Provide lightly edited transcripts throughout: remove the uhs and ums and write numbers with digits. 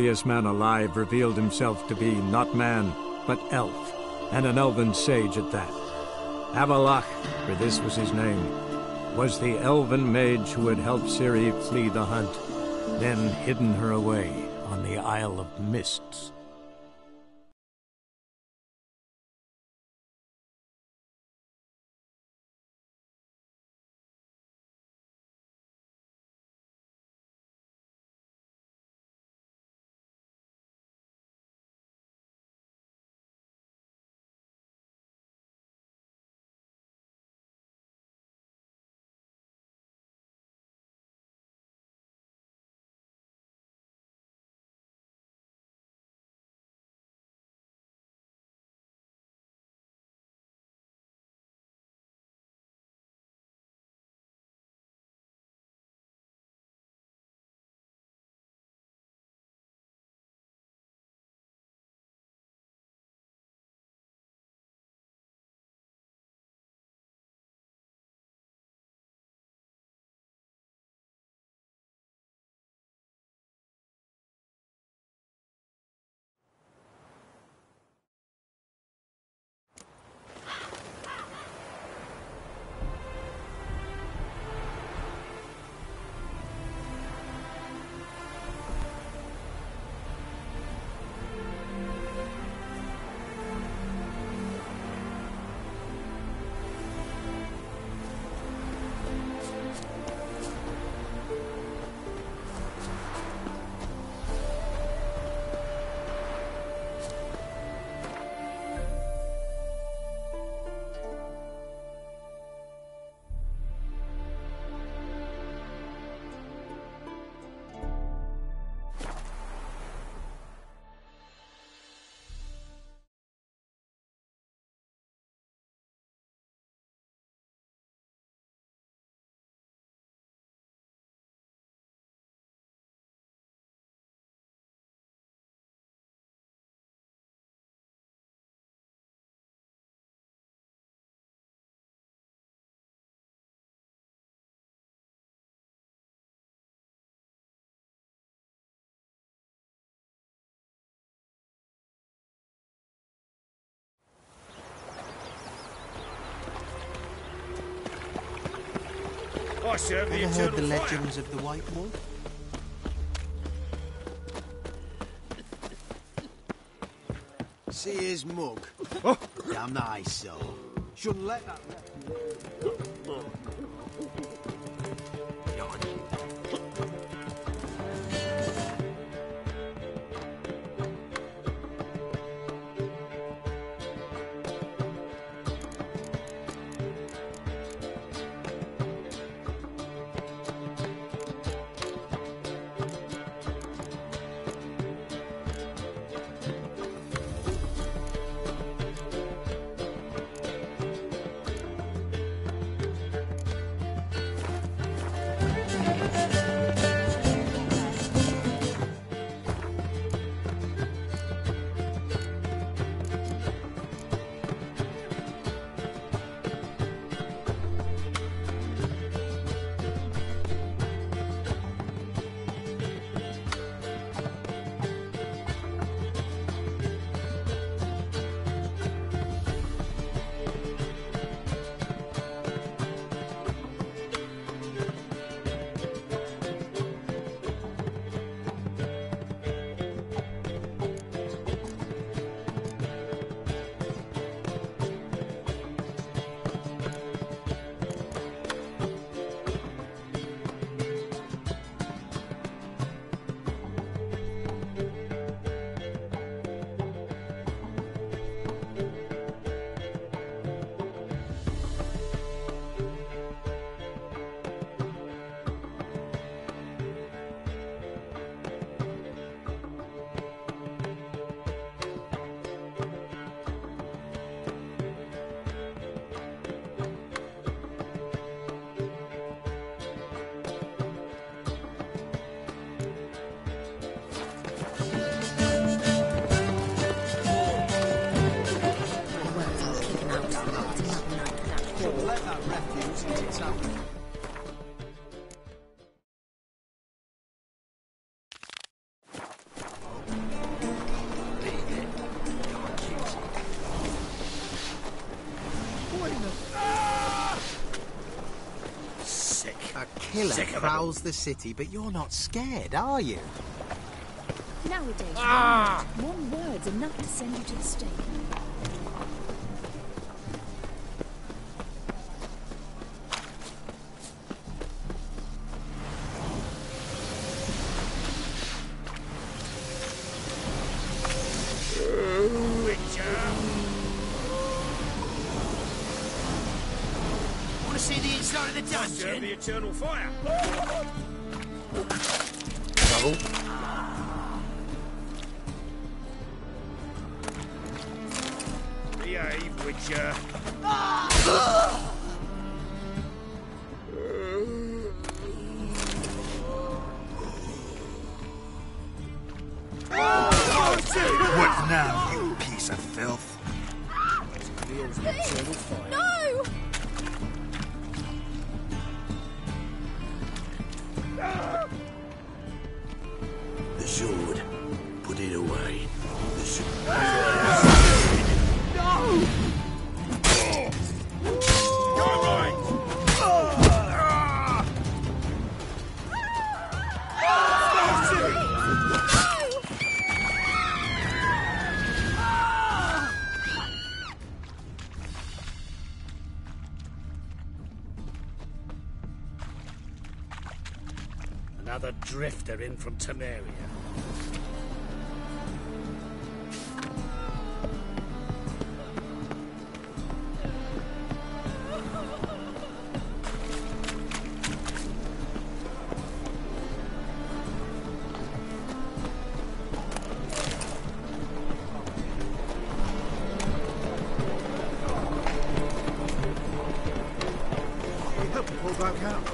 craftiest man alive revealed himself to be not man, but elf, and an elven sage at that. Avalach, for this was his name, was the elven mage who had helped Ciri flee the hunt, then hidden her away on the Isle of Mists. Ever heard the legends of the White Wolf? See his mug? Oh. Damn nice soul. Shouldn't let that... killer prowls the city, but you're not scared, are you? Nowadays, one word's enough to send you to the stake. Want to see the inside of the dungeon? The eternal fire. Trouble? Behave, Witcher. What now, you piece of filth? No! The sword. Put it away. The sword. No! Another drifter in from Temeria. We hope to pull back out.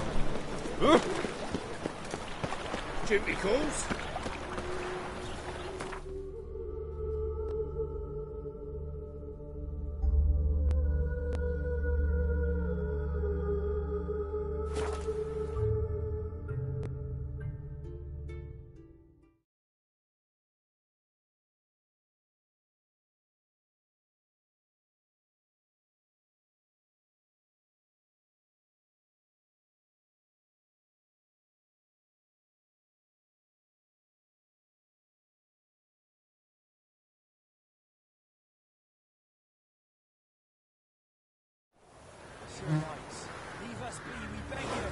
Duty calls. Leave us be, we beg you.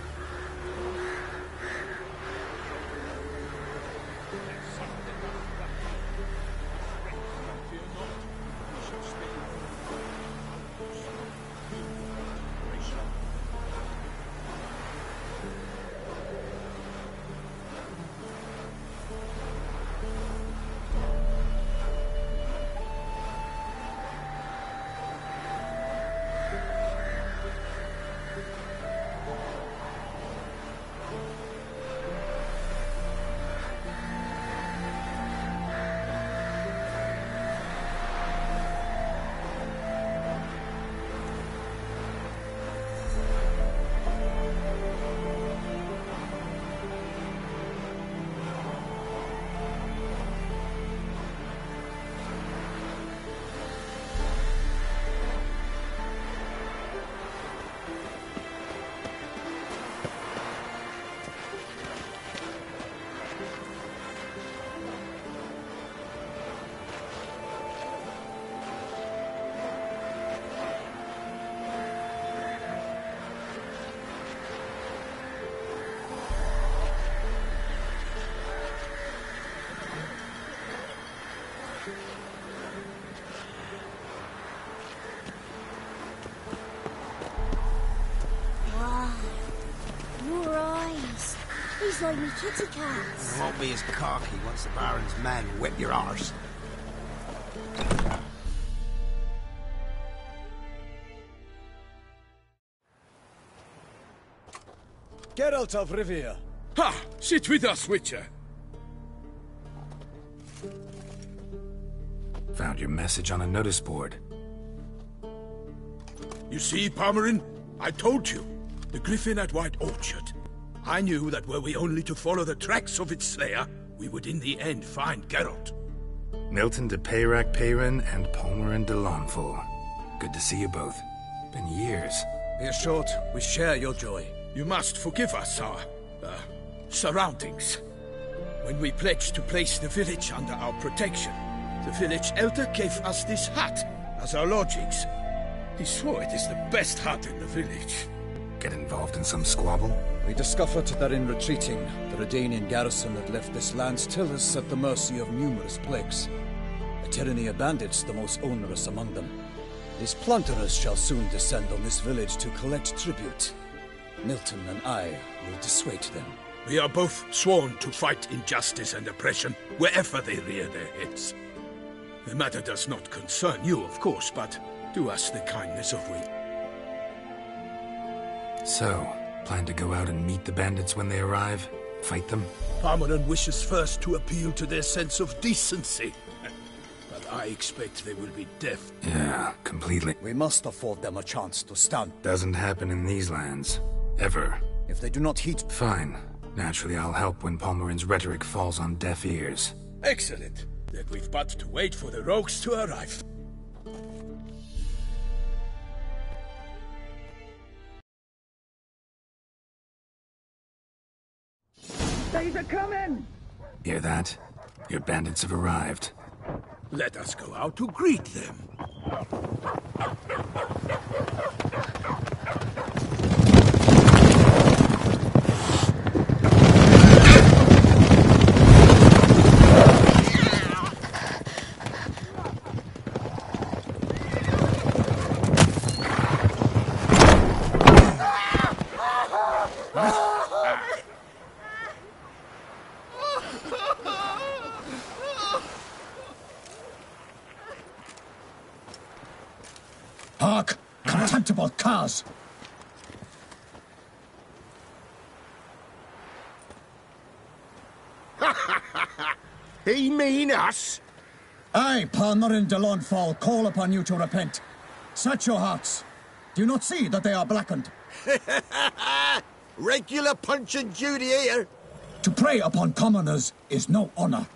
He's like me kitty cats. You won't be as cocky once the Baron's men whip your arse. Geralt of Rivia. Ha! Sit with us, Witcher. Found your message on a notice board. You see, Palmerin? I told you. The griffin at White Orchard. I knew that were we only to follow the tracks of its slayer, we would in the end find Geralt. Milton de Peyrac Peyrin and Palmerin de Lawnful. Good to see you both. Been years. Be assured, we share your joy. You must forgive us our, surroundings. When we pledged to place the village under our protection, the village elder gave us this hut as our lodgings. He swore it is the best hut in the village. Get involved in some squabble? We discovered that in retreating, the Redanian garrison had left this land tillers at the mercy of numerous plagues. A tyranny of bandits, the most onerous among them. These plunderers shall soon descend on this village to collect tribute. Milton and I will dissuade them. We are both sworn to fight injustice and oppression wherever they rear their heads. The matter does not concern you, of course, but do us the kindness of waiting. So, plan to go out and meet the bandits when they arrive? Fight them? Palmerin wishes first to appeal to their sense of decency. But I expect they will be deaf. Yeah, completely. We must afford them a chance to stand. Doesn't happen in these lands. Ever. If they do not heed... Fine. Naturally, I'll help when Palmerin's rhetoric falls on deaf ears. Excellent. Then we've but to wait for the rogues to arrive. They's a coming! Hear that? Your bandits have arrived. Let us go out to greet them. Hark! Contemptible curs! He mean us? I, Palmerin de Lawnfall, call upon you to repent. Set your hearts. Do you not see that they are blackened? Regular punch and duty here. To prey upon commoners is no honor.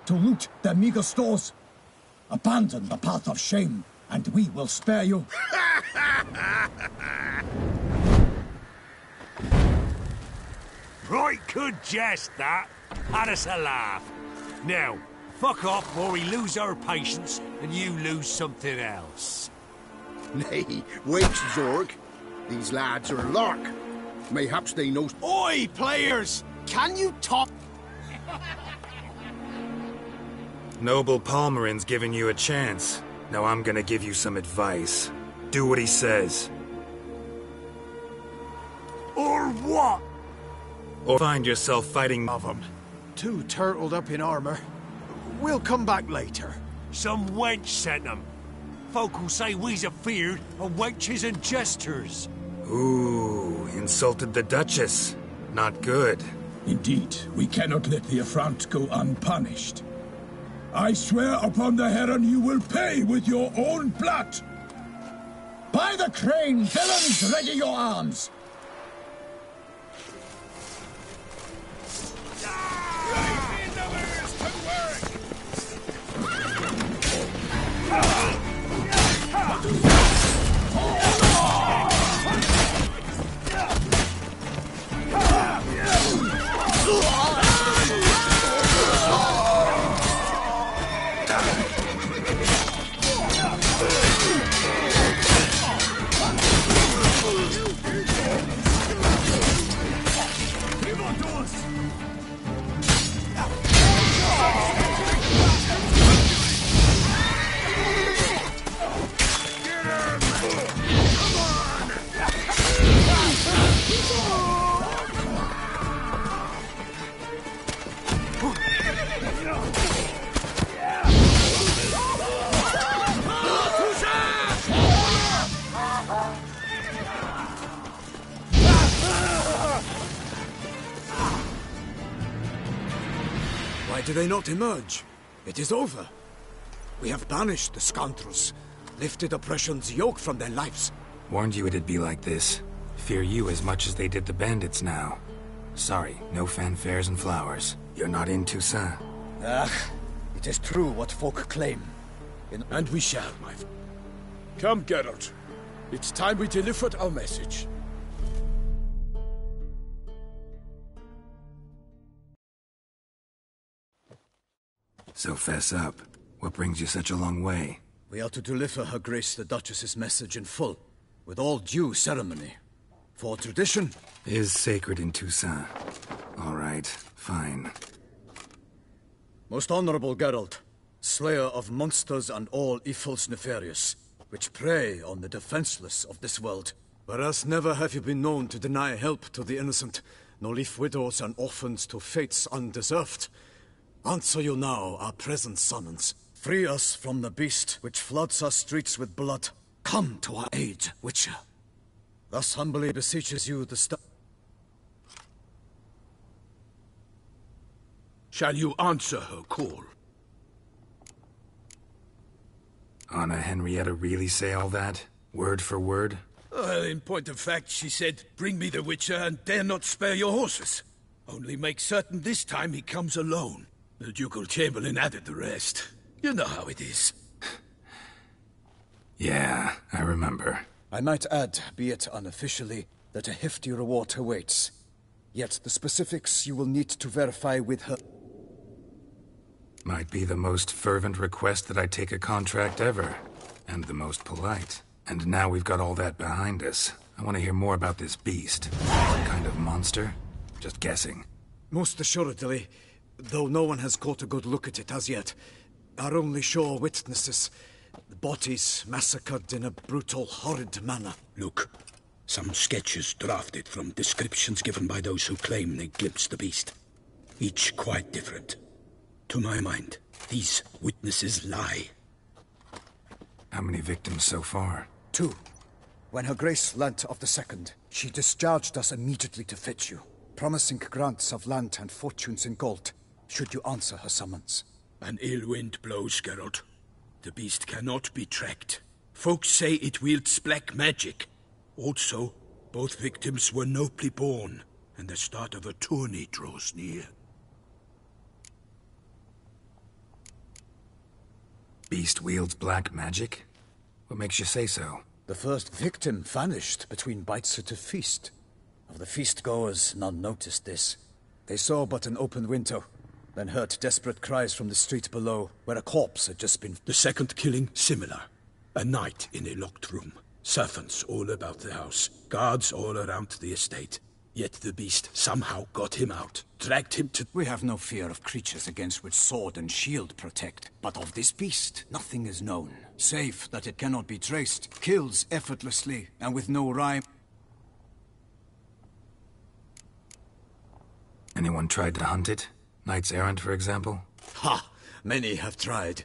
To loot their meager stores, abandon the path of shame, and we will spare you. Right good jest, that. Had us a laugh. Now, fuck off or we lose our patience and you lose something else. Nay, wait, Zorg. These lads are lark. Mayhaps they know... Oi, players! Can you talk? Noble Palmerin's giving you a chance. Now I'm gonna give you some advice. Do what he says. Or what? Or find yourself fighting Of them. Too turtled up in armor. We'll come back later. Some wench sent them. Folk will say we's afeard of wenches and jesters. Ooh, insulted the Duchess. Not good. Indeed, we cannot let the affront go unpunished. I swear upon the Heron you will pay with your own blood! By the crane, villains, ready your arms! Why do they not emerge? It is over. We have banished the scoundrels, lifted oppression's yoke from their lives. Warned you it'd be like this. Fear you as much as they did the bandits now. Sorry, no fanfares and flowers. You're not in Toussaint. Ah, it is true what folk claim. And we shall, my friend. Come, Geralt. It's time we delivered our message. So fess up. What brings you such a long way? We are to deliver Her Grace the Duchess's message in full, with all due ceremony. For tradition is sacred in Toussaint. All right, fine. Most honorable Geralt, slayer of monsters and all evils nefarious, which prey on the defenseless of this world. Whereas never have you been known to deny help to the innocent, nor leave widows and orphans to fates undeserved. Answer you now our present summons. Free us from the beast which floods our streets with blood. Come to our aid, Witcher. Thus humbly beseeches you the Shall you answer her call? Anna Henrietta really say all that? Word for word? Well, in point of fact, she said, bring me the Witcher and dare not spare your horses. Only make certain this time he comes alone. The Ducal Chamberlain added the rest. You know how it is. Yeah, I remember. I might add, be it unofficially, that a hefty reward awaits. Yet the specifics you will need to verify with her. Might be the most fervent request that I take a contract ever. And the most polite. And now we've got all that behind us. I want to hear more about this beast. Some kind of monster? Just guessing. Most assuredly, though no one has caught a good look at it as yet. Our only sure witnesses. The bodies massacred in a brutal, horrid manner. Look, some sketches drafted from descriptions given by those who claim they glimpsed the beast. Each quite different. To my mind, these witnesses lie. How many victims so far? 2. When Her Grace learnt of the second, she discharged us immediately to fetch you, promising grants of land and fortunes in gold, should you answer her summons. An ill wind blows, Geralt. The beast cannot be tracked. Folks say it wields black magic. Also, both victims were nobly born, and the start of a tourney draws near. Beast wields black magic? What makes you say so? The first victim vanished between bites at a feast. Of the feast-goers, none noticed this. They saw but an open window, then heard desperate cries from the street below, where a corpse had just been... The second killing, similar. A night in a locked room. Servants all about the house. Guards all around the estate. Yet the beast somehow got him out. Dragged him to... We have no fear of creatures against which sword and shield protect. But of this beast, nothing is known. Save that it cannot be traced, kills effortlessly, and with no rhyme. Anyone tried to hunt it? Knights errant, for example? Ha! Many have tried.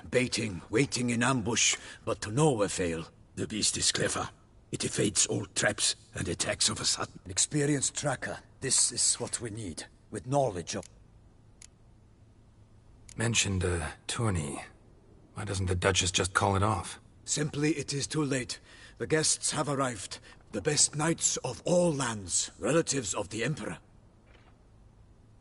Baiting, waiting in ambush, but to no avail. The beast is clever. It evades all traps and attacks of a sudden. An experienced tracker. This is what we need. With knowledge of... Mentioned a tourney. Why doesn't the Duchess just call it off? Simply, it is too late. The guests have arrived. The best knights of all lands. Relatives of the Emperor.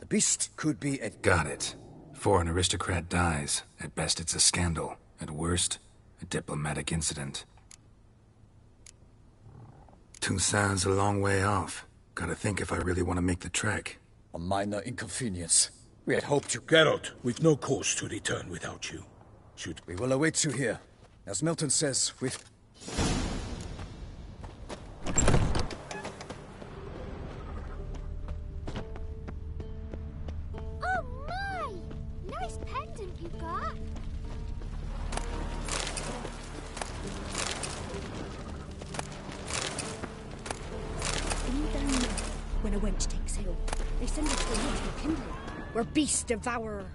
The beast could be a... Got it. Before an aristocrat dies, at best it's a scandal. At worst, a diplomatic incident. Toussaint's a long way off. Gotta think if I really want to make the trek. A minor inconvenience. We had hoped you... Geralt, we've no cause to return without you. We will await you here. As Milton says, we've... Oh my! Nice pendant you got. When a wench takes ill, they send us to the woods for kindling. We're beast devourer.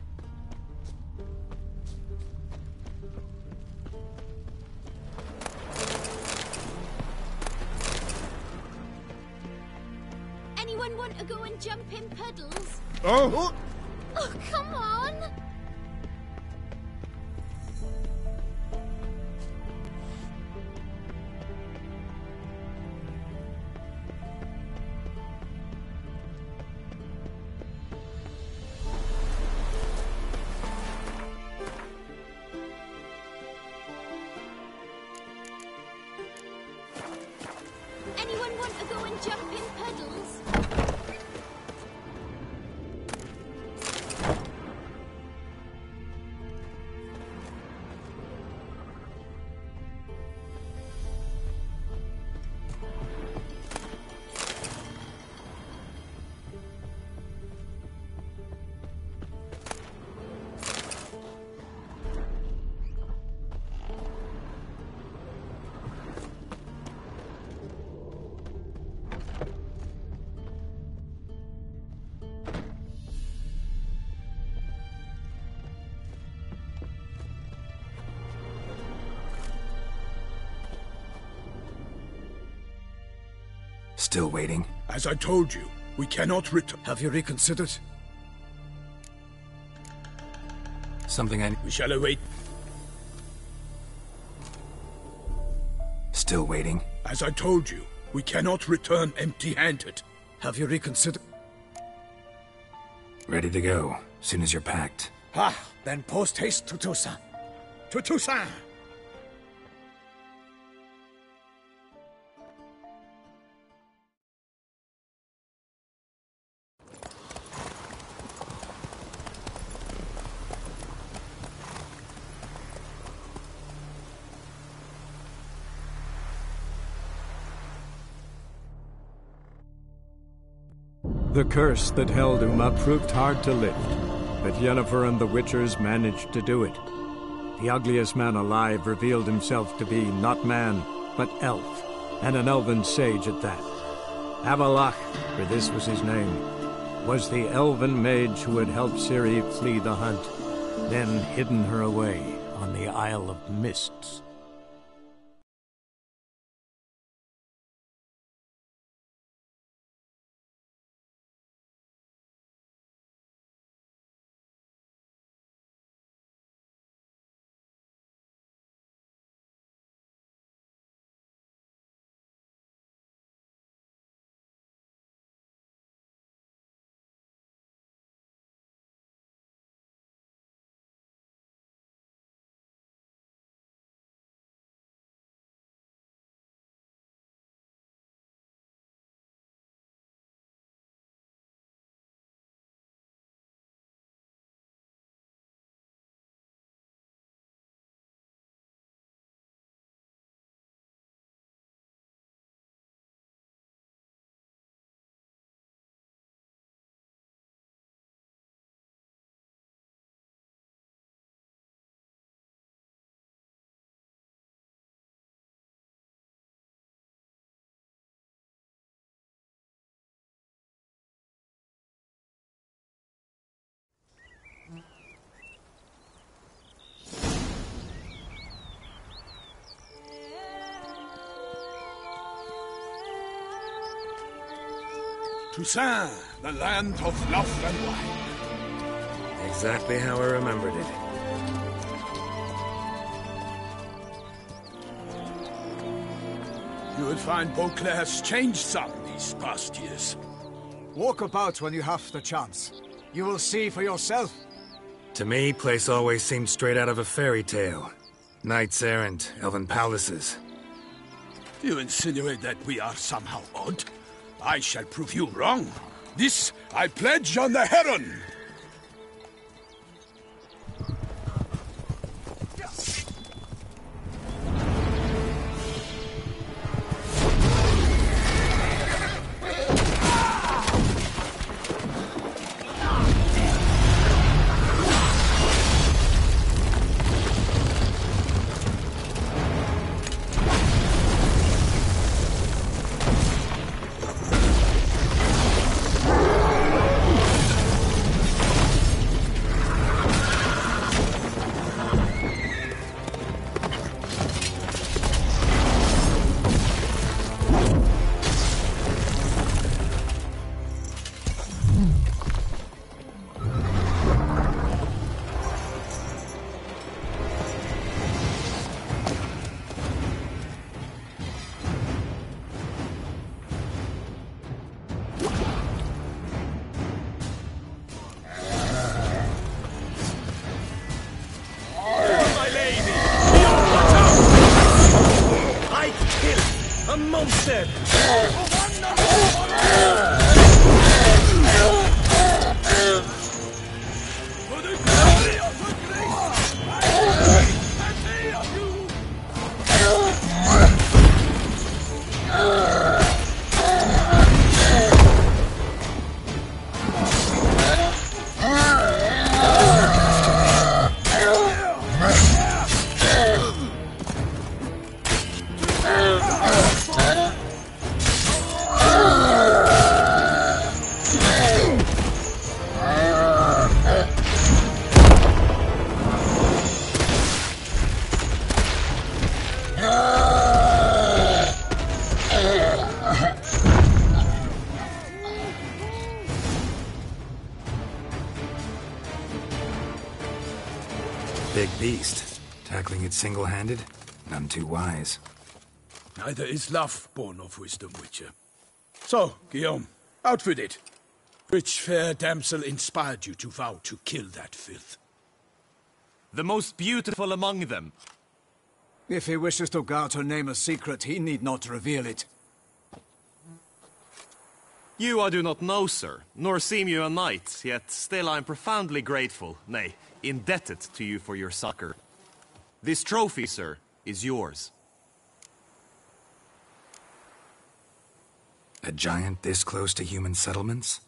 Anyone want to go and jump in puddles? Oh! Oh, come on! Anyone want to go and jump in puddles? Still waiting? As I told you, we cannot return. Have you reconsidered? Something I... We shall await. Still waiting? As I told you, we cannot return empty-handed. Have you reconsidered? Ready to go, soon as you're packed. Ah, then post-haste to Toussaint. To Toussaint! The curse that held Uma proved hard to lift, but Yennefer and the Witchers managed to do it. The ugliest man alive revealed himself to be not man, but elf, and an elven sage at that. Avalach, for this was his name, was the elven mage who had helped Ciri flee the hunt, then hidden her away on the Isle of Mists. Toussaint, the land of love and wine. Exactly how I remembered it. You will find Beauclair's changed some these past years. Walk about when you have the chance. You will see for yourself. To me, place always seemed straight out of a fairy tale. Knights errant, elven palaces. You insinuate that we are somehow odd? I shall prove you wrong. This I pledge on the Heron! big beast. Tackling it single-handed? None too wise. Neither is love born of wisdom, Witcher. So, Guillaume, out with it. Which fair damsel inspired you to vow to kill that filth? The most beautiful among them. If he wishes to guard her name a secret, he need not reveal it. You I do not know, sir, nor seem you a knight, yet still I am profoundly grateful, nay, indebted to you for your succor. This trophy, sir, is yours. A giant this close to human settlements?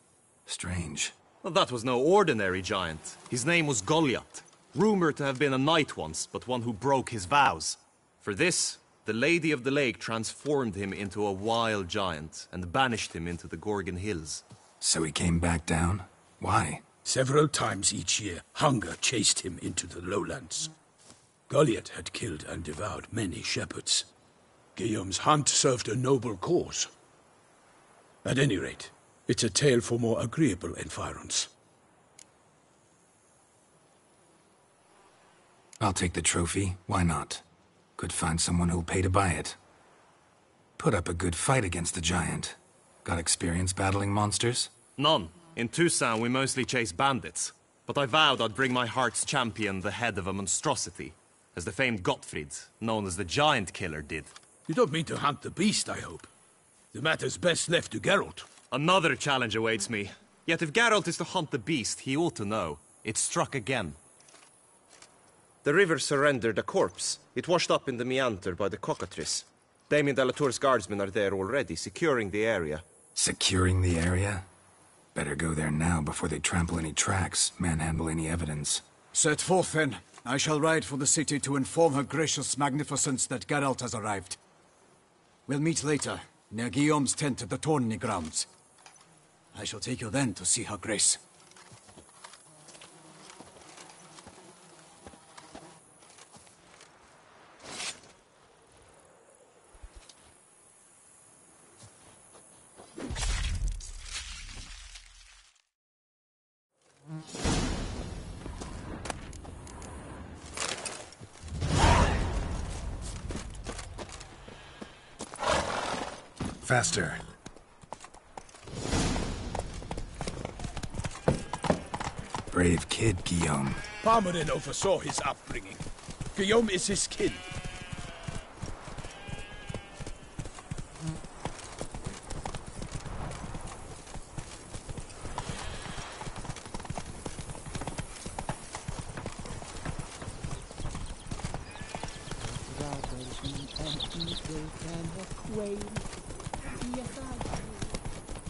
Strange. Well, that was no ordinary giant. His name was Goliath, rumored to have been a knight once, but one who broke his vows. For this, the Lady of the Lake transformed him into a wild giant and banished him into the Gorgon Hills. So he came back down? Why? Several times each year, hunger chased him into the lowlands. Goliath had killed and devoured many shepherds. Guillaume's hunt served a noble cause. At any rate, it's a tale for more agreeable environs. I'll take the trophy. Why not? Could find someone who'll pay to buy it. Put up a good fight against the giant. Got experience battling monsters? None. In Toussaint, we mostly chase bandits. But I vowed I'd bring my heart's champion the head of a monstrosity, as the famed Gottfried, known as the Giant Killer, did. You don't mean to hunt the beast, I hope. The matter's best left to Geralt. Another challenge awaits me. Yet if Geralt is to hunt the beast, he ought to know. It struck again. The river surrendered a corpse. It washed up in the meander by the cockatrice. Damien de la Tour's guardsmen are there already, securing the area. Securing the area? Better go there now before they trample any tracks, manhandle any evidence. Set forth, then. I shall ride for the city to inform her gracious magnificence that Geralt has arrived. We'll meet later, near Guillaume's tent at the Tourney grounds. I shall take you then to see her grace. Faster. Brave kid, Guillaume. Parmerin oversaw his upbringing. Guillaume is his kin.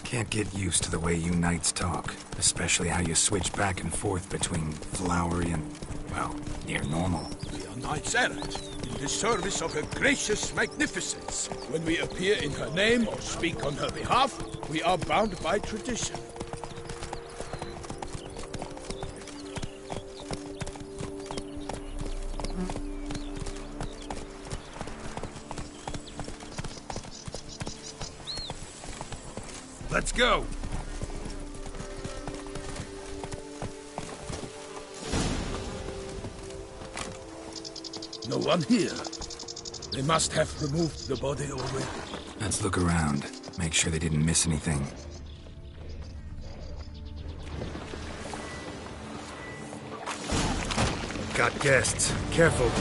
Can't get used to the way you knights talk, especially how you switch back and forth between flowery and, well, near normal. We are knights errant, in the service of her gracious magnificence. When we appear in her name or speak on her behalf, we are bound by tradition. Let's go! No one here. They must have removed the body already. Let's look around. Make sure they didn't miss anything. Got guests. Careful.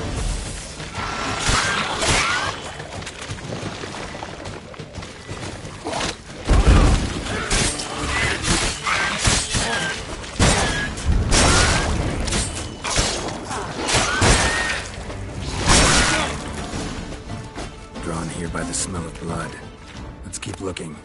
Drawn here by the smell of blood. Let's keep looking.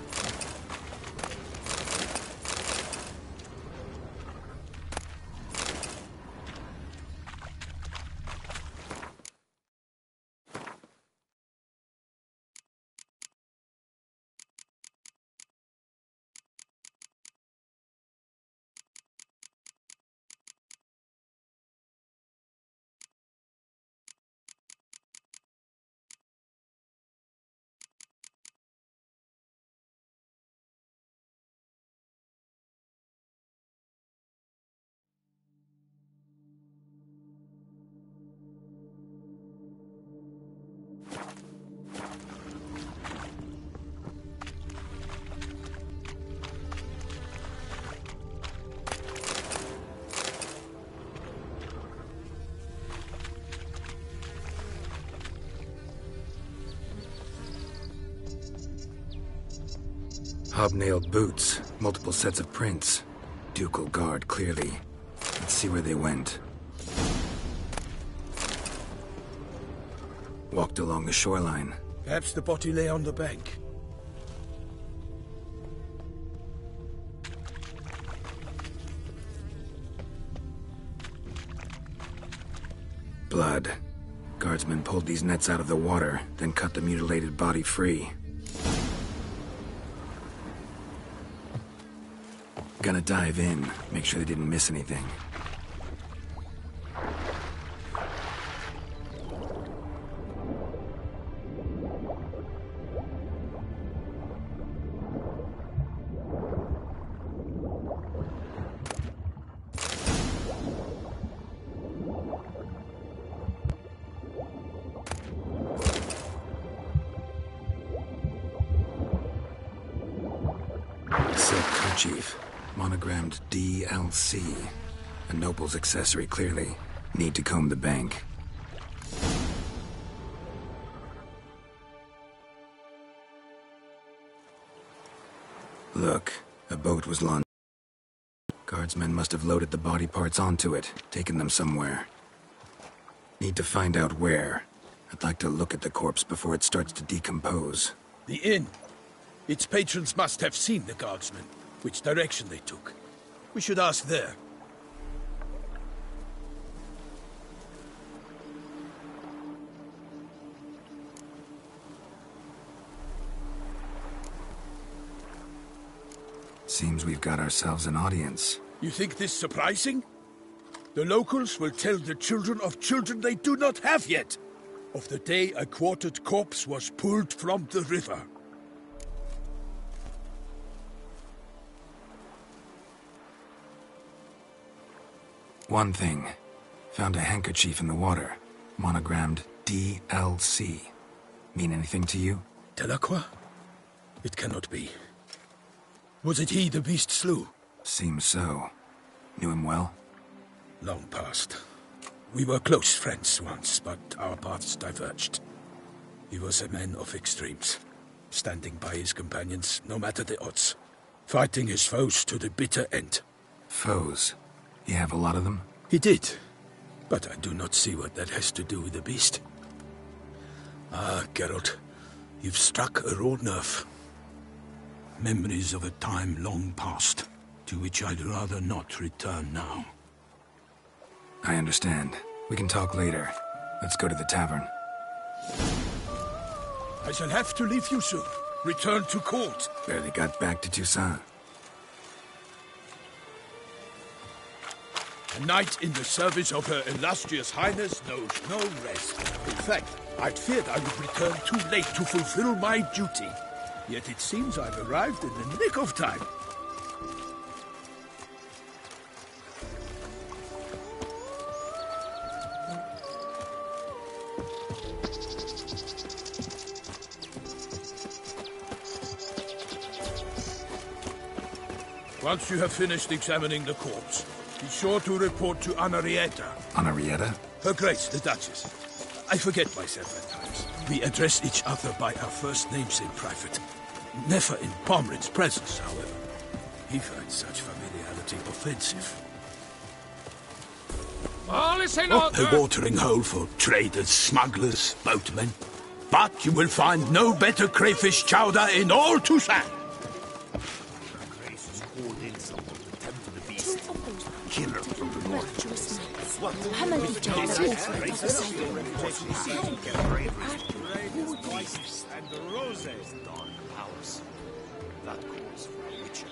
Hobnailed boots, multiple sets of prints. Ducal guard, clearly. Let's see where they went. Walked along the shoreline. Perhaps the body lay on the bank. Blood. Guardsmen pulled these nets out of the water, then cut the mutilated body free. Gonna dive in, make sure they didn't miss anything. Silk kerchief. Monogrammed DLC. A noble's accessory, clearly. Need to comb the bank. Look, a boat was launched. Guardsmen must have loaded the body parts onto it, taken them somewhere. Need to find out where. I'd like to look at the corpse before it starts to decompose. The inn. Its patrons must have seen the guardsmen, which direction they took. We should ask there. Seems we've got ourselves an audience. You think this surprising? The locals will tell the children of children they do not have yet, of the day a quartered corpse was pulled from the river. One thing. Found a handkerchief in the water. Monogrammed DLC. Mean anything to you? Delacroix? It cannot be. Was it he the beast slew? Seems so. Knew him well? Long past. We were close friends once, but our paths diverged. He was a man of extremes, standing by his companions no matter the odds, fighting his foes to the bitter end. Foes? You have a lot of them? He did, but I do not see what that has to do with the beast. Ah, Geralt, you've struck a raw nerve. Memories of a time long past, to which I'd rather not return now. I understand. We can talk later. Let's go to the tavern. I shall have to leave you soon. Return to court. Barely got back to Toussaint. A knight in the service of Her Illustrious Highness knows no rest. In fact, I'd feared I would return too late to fulfill my duty. Yet it seems I've arrived in the nick of time. Once you have finished examining the corpse, be sure to report to Anarietta. Anarietta? Her Grace, the Duchess. I forget myself at times. We address each other by our first names in private. Never in Pomrin's presence, however. He finds such familiarity offensive. All is in Not order. a watering hole for traders, smugglers, boatmen. But you will find no better crayfish chowder in all Toussaint. Killer from the north. And the roses. Dark powers. That calls for a witcher.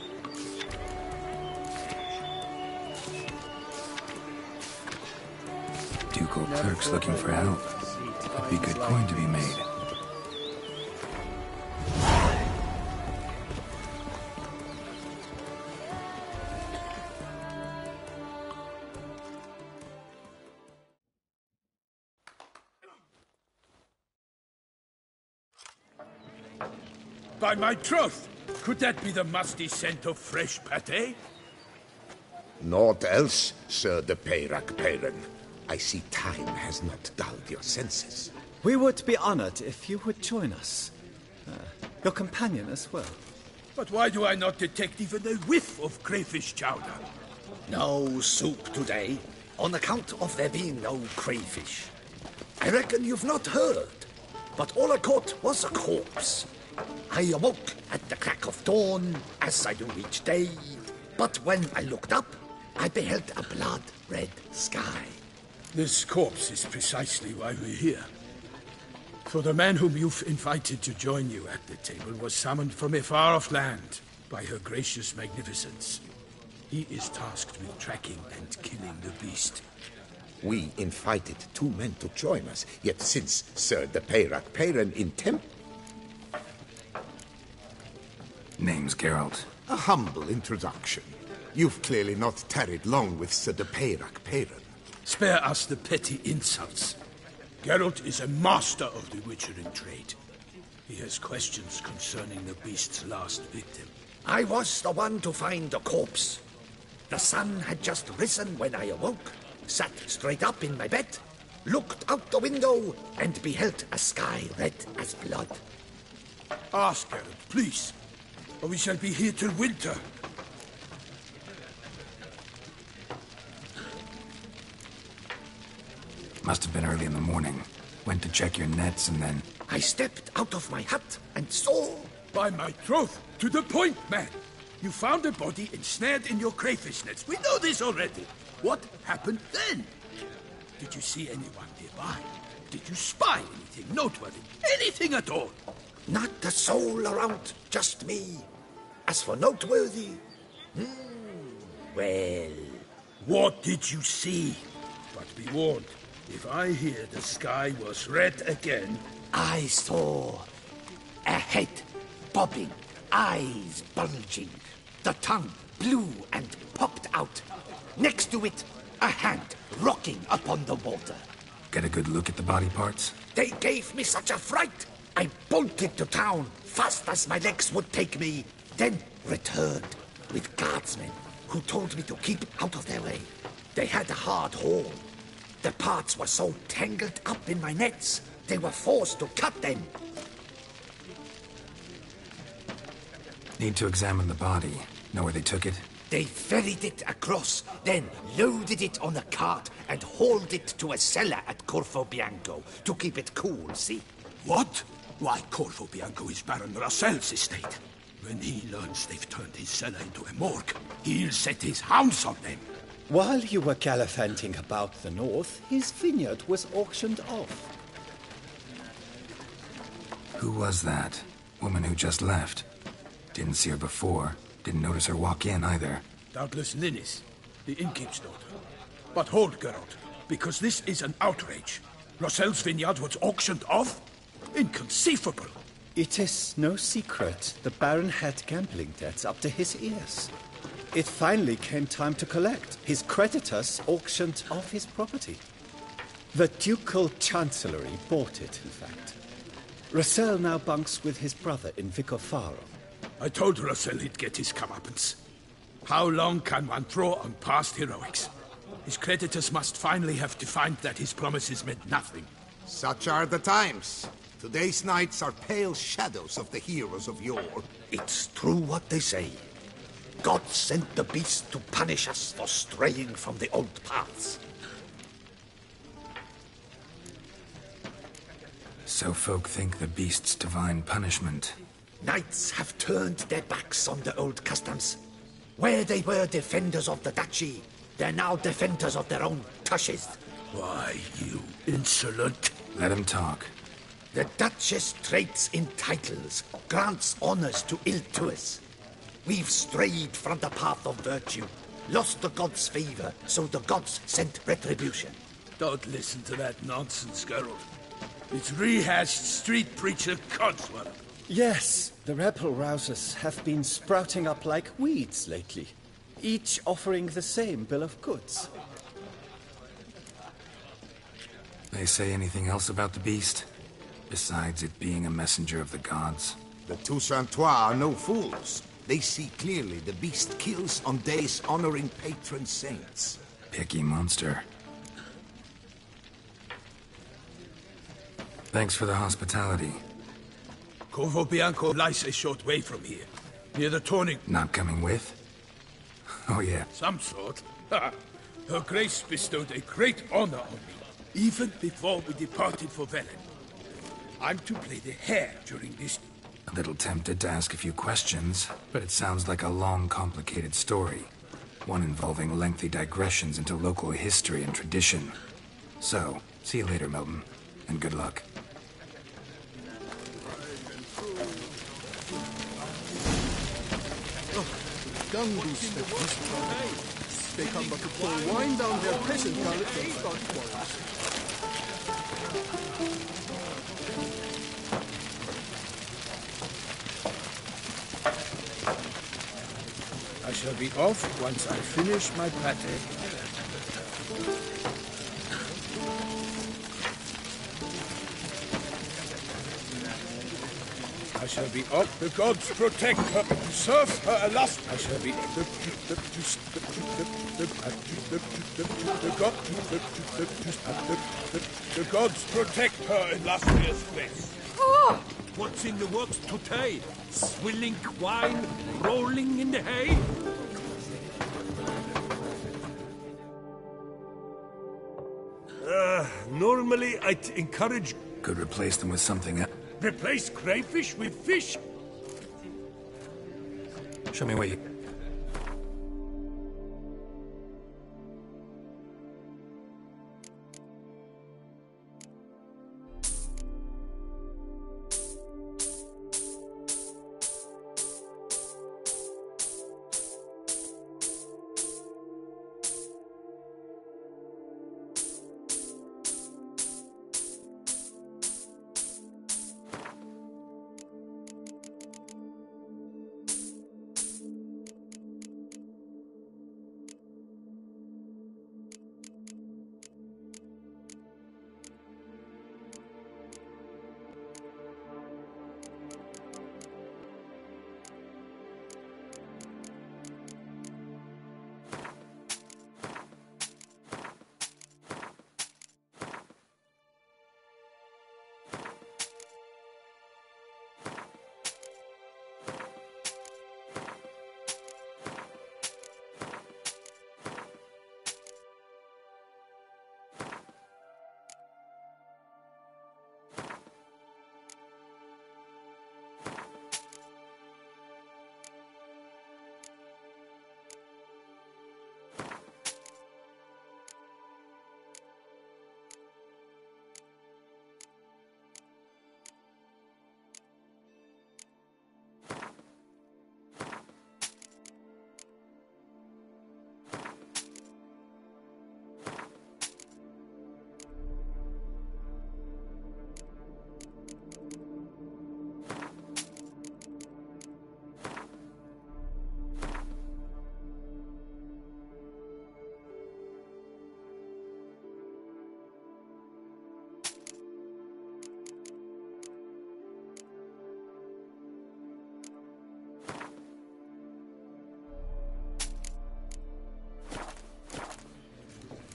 Ducal clerks looking for help. Could be good coin to be made. By my troth, could that be the musty scent of fresh pâté? Naught else, Sir de Peyrac-Peyran. I see time has not dulled your senses. We would be honored if you would join us. Your companion as well. But why do I not detect even a whiff of crayfish chowder? No soup today, on account of there being no crayfish. I reckon you've not heard, but all I caught was a corpse. I awoke at the crack of dawn, as I do each day, but when I looked up, I beheld a blood-red sky. This corpse is precisely why we're here. For the man whom you've invited to join you at the table was summoned from a far-off land by her gracious magnificence. He is tasked with tracking and killing the beast. We invited 2 men to join us, yet since Sir the Peyrak in Name's Geralt. A humble introduction. You've clearly not tarried long with Sir the Peyrak. Spare us the petty insults. Geralt is a master of the witchering trade. He has questions concerning the beast's last victim. I was the one to find the corpse. The sun had just risen when I awoke, sat straight up in my bed, looked out the window, and beheld a sky red as blood. Ask Geralt, please, or we shall be here till winter. Must have been early in the morning. Went to check your nets and then... I stepped out of my hut and saw... By my troth, to the point, man! You found a body ensnared in your crayfish nets. We know this already. What happened then? Did you see anyone nearby? Did you spy anything noteworthy? Anything at all? Not a soul around, just me. As for noteworthy... well... What did you see? But be warned, if I hear the sky was red again... I saw a head bobbing, eyes bulging, the tongue blue and popped out. Next to it, a hand rocking upon the water. Get a good look at the body parts? They gave me such a fright. I bolted to town, fast as my legs would take me, then returned with guardsmen who told me to keep out of their way. They had a hard haul. The parts were so tangled up in my nets, they were forced to cut them. Need to examine the body. Know where they took it? They ferried it across, then loaded it on a cart and hauled it to a cellar at Corvo Bianco to keep it cool, see? What? Why, Corvo Bianco is Baron Russell's estate. When he learns they've turned his cellar into a morgue, he'll set his hounds on them. While you were gallivanting about the north, his vineyard was auctioned off. Who was that? Woman who just left. Didn't see her before. Didn't notice her walk in either. Doubtless Ninnis, the innkeep's daughter. But hold, Geralt, because this is an outrage. Russell's vineyard was auctioned off? Inconceivable. It is no secret the Baron had gambling debts up to his ears. It finally came time to collect. His creditors auctioned off his property. The Ducal Chancellery bought it, in fact. Russell now bunks with his brother in Vicofaro. I told Russell he'd get his comeuppance. How long can one throw on past heroics? His creditors must finally have defined that his promises meant nothing. Such are the times. Today's knights are pale shadows of the heroes of yore. It's true what they say. God sent the beast to punish us for straying from the old paths. So folk think the beast's divine punishment. Knights have turned their backs on the old customs. Where they were defenders of the duchy, they're now defenders of their own tushes. Why, you insolent... Let him talk. The Duchess trades in titles, grants honors to ill-doers. We've strayed from the path of virtue, lost the gods' favor, so the gods sent retribution. Don't listen to that nonsense, Geralt. It's rehashed street preacher codswallop. Yes, the rebel rousers have been sprouting up like weeds lately, each offering the same bill of goods. They say anything else about the beast? Besides it being a messenger of the gods? The Toussaintois are no fools. They see clearly the beast kills on days honoring patron saints. Picky monster. Thanks for the hospitality. Corvo Bianco lies a short way from here. near the turning. Not coming with? Oh, yeah. Some sort. Her Grace bestowed a great honor on me, even before we departed for Velen. I'm to play the hare during this. A little tempted to ask a few questions, but it sounds like a long, complicated story. One involving lengthy digressions into local history and tradition. So, see you later, Milton, and good luck. They come but to pour wine down their peasant gullets and start quarrels. I shall be off once I finish my pate. I shall be off. The gods protect her. Serve her alas. I shall be the gods protect her illustrious place. What's in the works today? Swilling wine, rolling in the hay? Normally I'd encourage... Could replace them with something else. Replace crayfish with fish? Show me what you...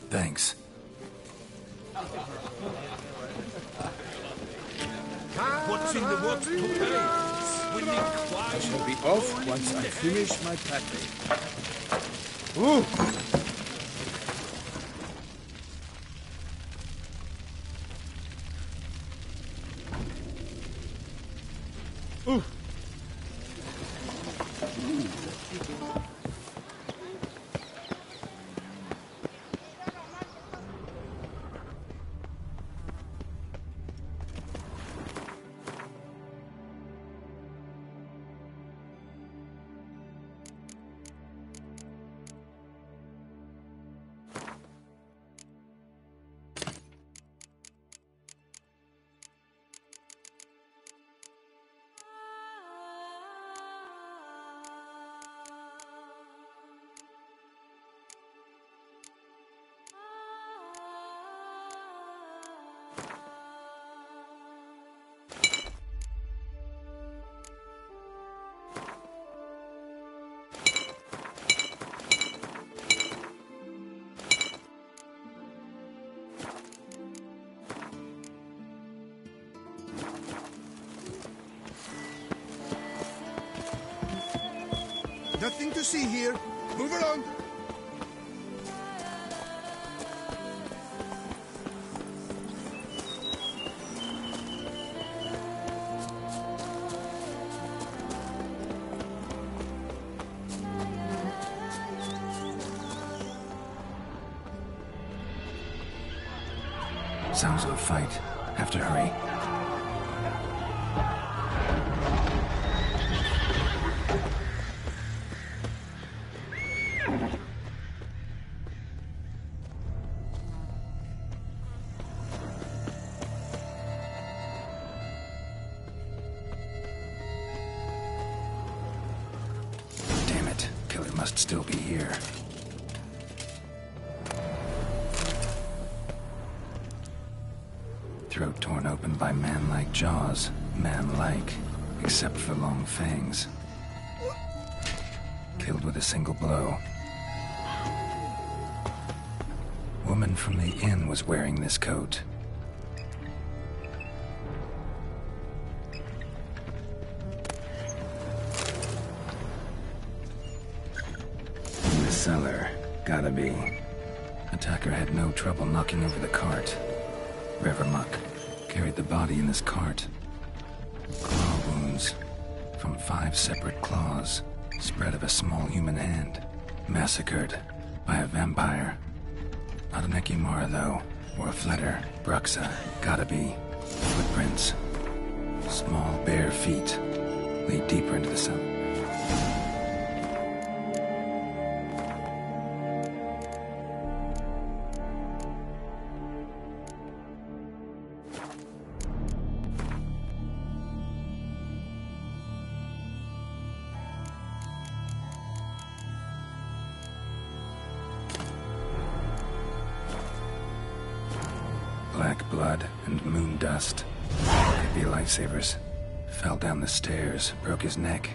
Thanks. What's in the works today? Swilling wine. I shall be off once I finish my pate. Ooh! Ooh! Nothing to see here. Move along. Sounds of a fight. Have to hurry. Damn it. Killer must still be here. Throat torn open by man-like jaws. Man-like, except for long fangs. Killed with a single blow. Woman from the inn was wearing this coat. In the cellar. Gotta be. Attacker had no trouble knocking over the cart. Revermuck carried the body in this cart. Claw wounds from 5 separate claws, spread of a small human hand. Massacred by a vampire. Not an Ekimara, though, or a Fletter. Bruxa, gotta be. Footprints. Small, bare feet lead deeper into the cellar. Black blood and moon dust. Could be lifesavers. Fell down the stairs, broke his neck.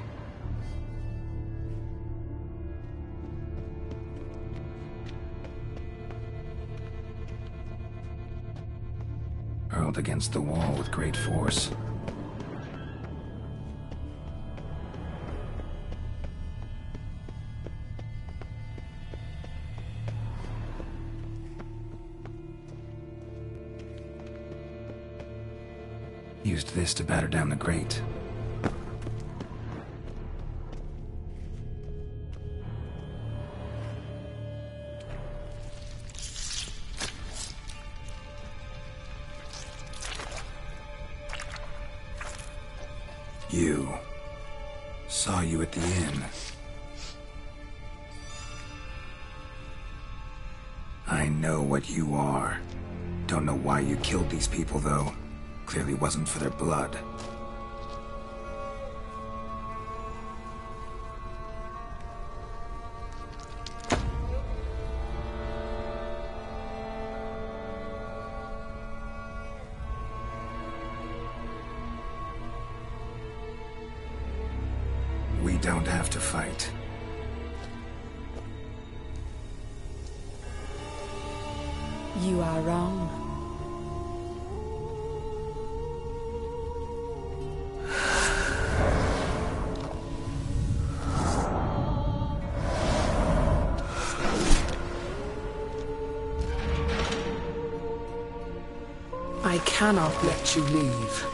Hurled against the wall with great force. Used this to batter down the grate. You. Saw you at the inn. I know what you are. Don't know why you killed these people, though. Clearly wasn't for their blood. We don't have to fight. You are wrong. I cannot let you leave.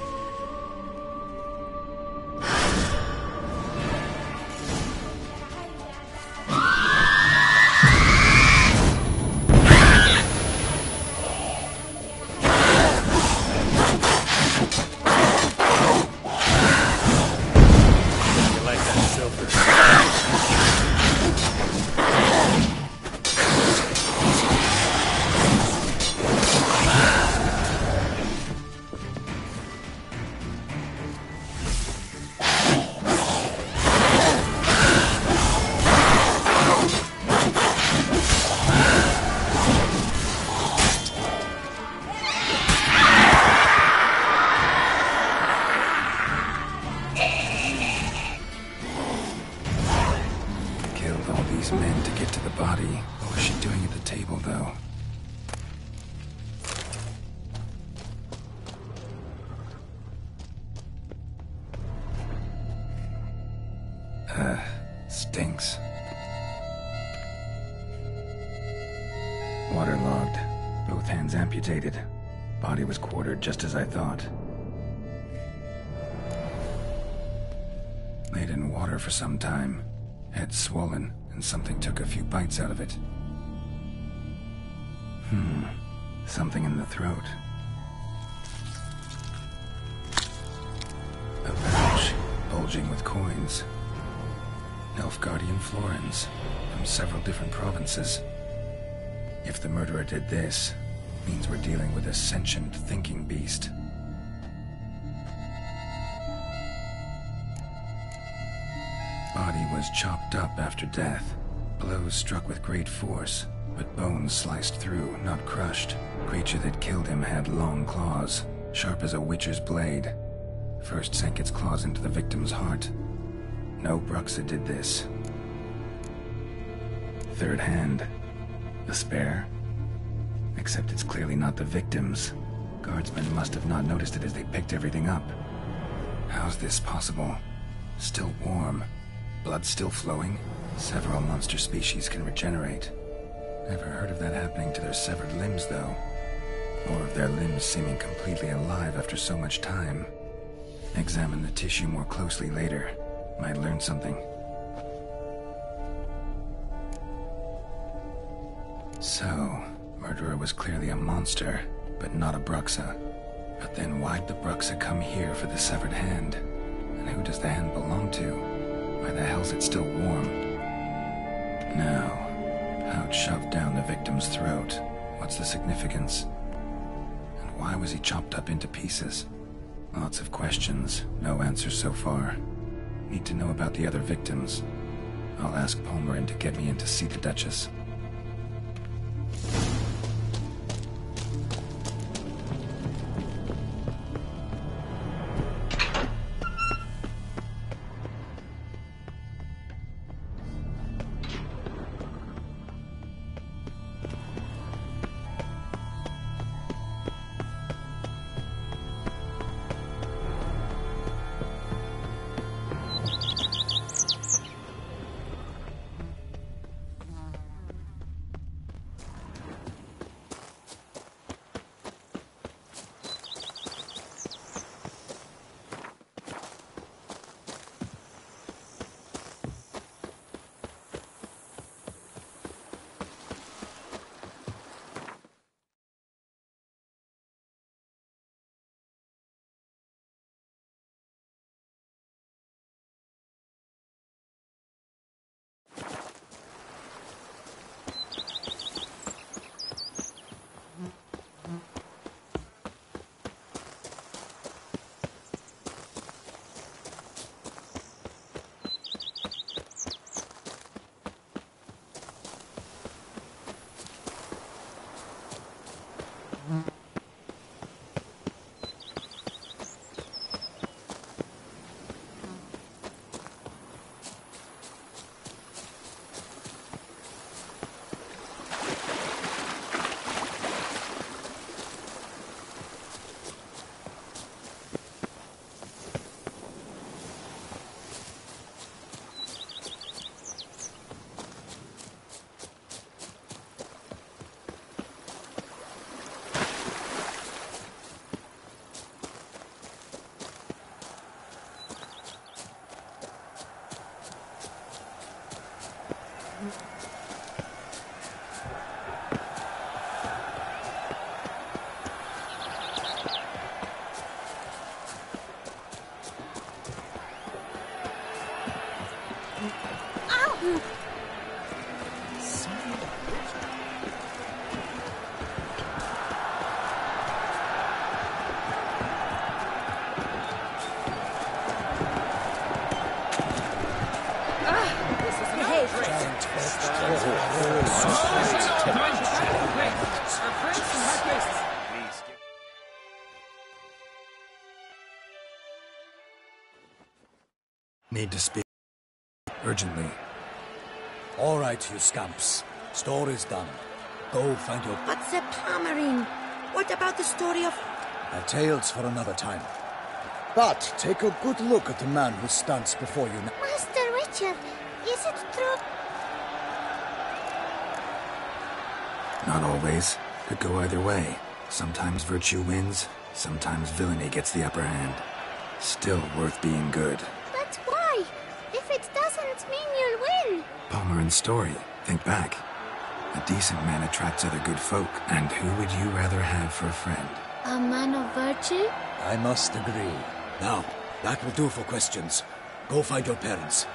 stinks. Waterlogged. Both hands amputated. Body was quartered just as I thought. Laid in water for some time. Head swollen, and something took a few bites out of it. Something in the throat. A pouch, bulging with coins. Nilfgaardian florins, from several different provinces. If the murderer did this, means we're dealing with a sentient, thinking beast. Body was chopped up after death. Blows struck with great force, but bones sliced through, not crushed. Creature that killed him had long claws, sharp as a witcher's blade. First sank its claws into the victim's heart. No Bruxa did this. Third hand. A spare? Except it's clearly not the victim's. Guardsmen must have not noticed it as they picked everything up. How's this possible? Still warm. Blood still flowing? Several monster species can regenerate. Never heard of that happening to their severed limbs, though. Or of their limbs seeming completely alive after so much time. Examine the tissue more closely later. Might learn something. So, murderer was clearly a monster, but not a Bruxa. But then why'd the Bruxa come here for the severed hand? And who does the hand belong to? Why the hell's it still warm? Now, pouch shoved down the victim's throat. What's the significance? And why was he chopped up into pieces? Lots of questions, no answers so far. Need to know about the other victims. I'll ask Palmerin to get me in to see the Duchess. Need to speak urgently. All right, you scamps. Story's done. Go find your... But the Palmerin, what about the story of... A tale's for another time. But take a good look at the man who stands before you now. Master Richard, Is it true? Not always. Could go either way. Sometimes virtue wins, sometimes villainy gets the upper hand. Still worth being good. But why? If it doesn't mean you'll win. Palmer and Story, think back. A decent man attracts other good folk. And who would you rather have for a friend? A man of virtue? I must agree. Now, that will do for questions. Go find your parents.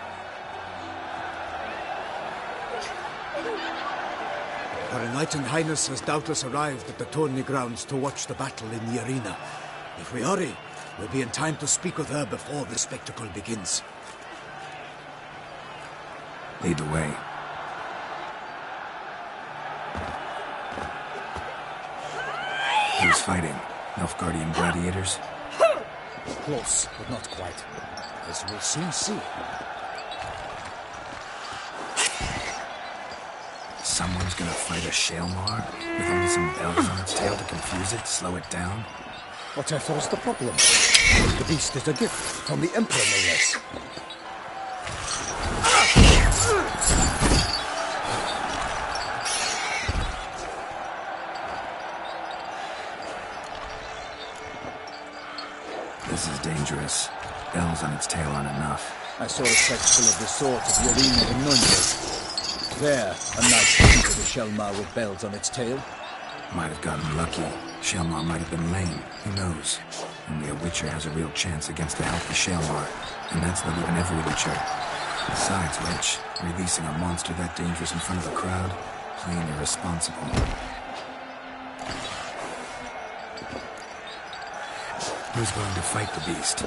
Her Enlightened Highness has doubtless arrived at the tourney grounds to watch the battle in the arena. If we hurry, we'll be in time to speak with her before the spectacle begins. Lead the way. Who's fighting? Nilfgaardian gladiators? Close, but not quite. As we'll soon see. Someone's gonna fight a Shalmar with only some bells on its tail to confuse it, slow it down? Whatever is the problem? The beast is a gift from the Emperor, no less. This is dangerous. Bells on its tail aren't enough. I saw a set full of the swords of the arena in Nuremberg. There, a knight defeated a Shalmar with bells on its tail. Might have gotten lucky. Shalmar might have been lame. Who knows? Only a Witcher has a real chance against a healthy Shalmar. And that's not even every Witcher. Besides which, releasing a monster that dangerous in front of a crowd? Plain irresponsible. Who's going to fight the beast?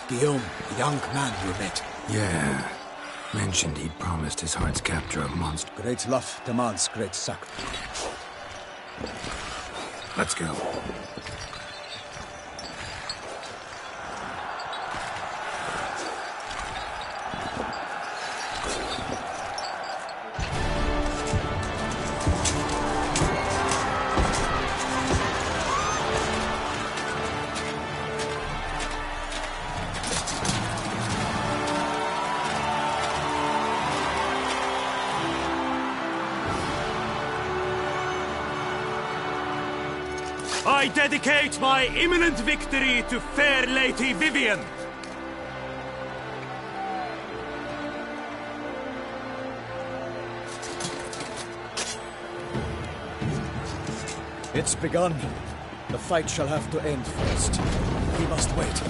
Guillaume, the young man you met. Yeah. Mentioned he'd promised his heart's capture of monster. Great love demands great sacrifice. Let's go. I dedicate my imminent victory to fair Lady Vivian. It's begun. The fight shall have to end first. We must wait.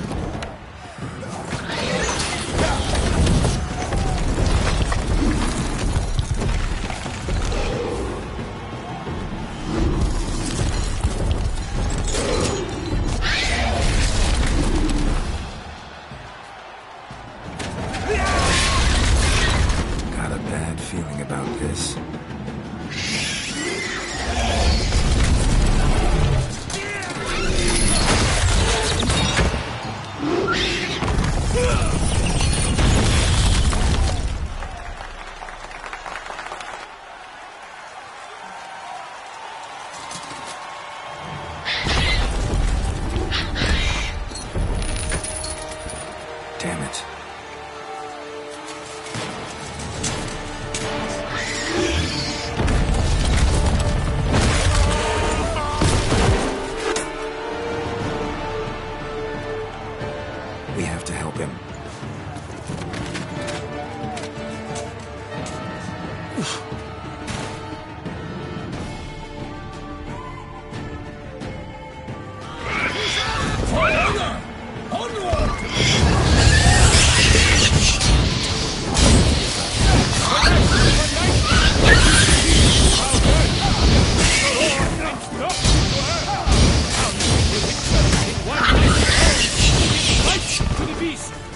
Got a bad feeling about this. Damn it. We have to help him.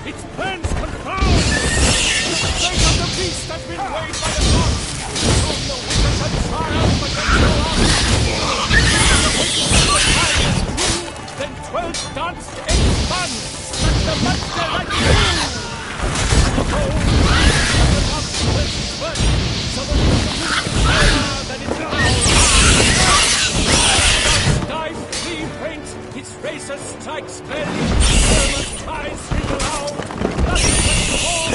Its plans confirmed! The fate of the beast has been weighed by the gods! Soon the witches had triumphed against the then 12 danced 8 fun! Such a monster like you! The whole the consequence is worth, so the higher than its power! Dive, flee, faint, its razor strikes barely, tries him aloud, nothing but fall.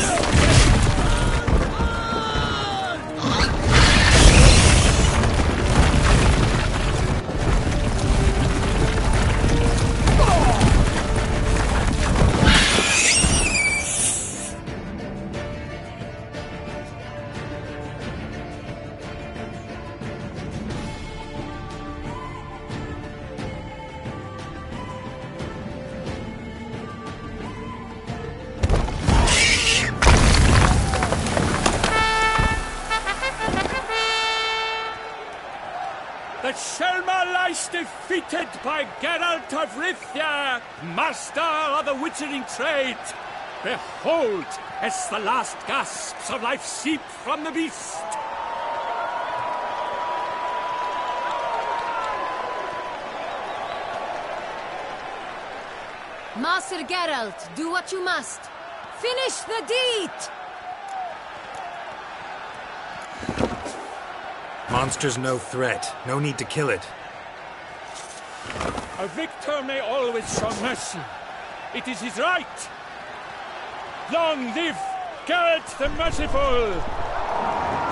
defeated by Geralt of Rivia, master of the witchering trade. Behold, as the last gasps of life seep from the beast. Master Geralt, do what you must. Finish the deed! Monster's no threat. No need to kill it. A victor may always show mercy. It is his right. Long live Geralt the Merciful!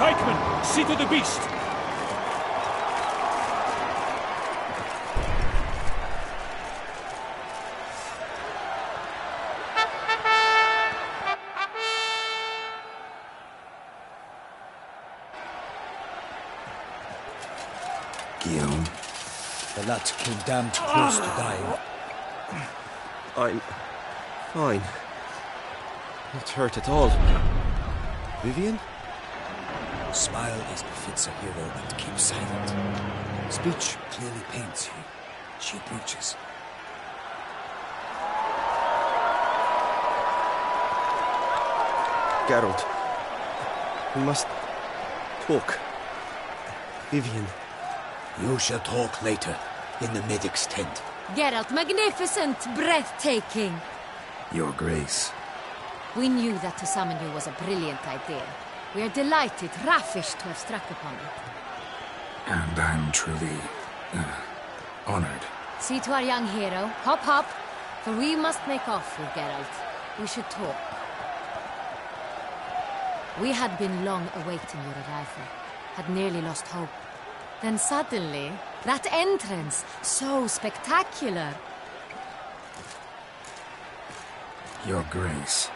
Pikeman, see to the beast. Guillaume. The lad came damned close to dying. I'm fine. Not hurt at all. Vivian? Smile as befits a hero and keep silent. Speech clearly pains you. She approaches. Geralt. We must talk. Vivian. You shall talk later, in the medic's tent. Geralt, magnificent, breathtaking. Your Grace. We knew that to summon you was a brilliant idea. We are delighted, ravished to have struck upon it. And I'm truly, honored. See to our young hero. Hop, hop. For we must make off with Geralt. We should talk. We had been long awaiting your arrival. Had nearly lost hope. Then suddenly, that entrance, so spectacular. Your Grace.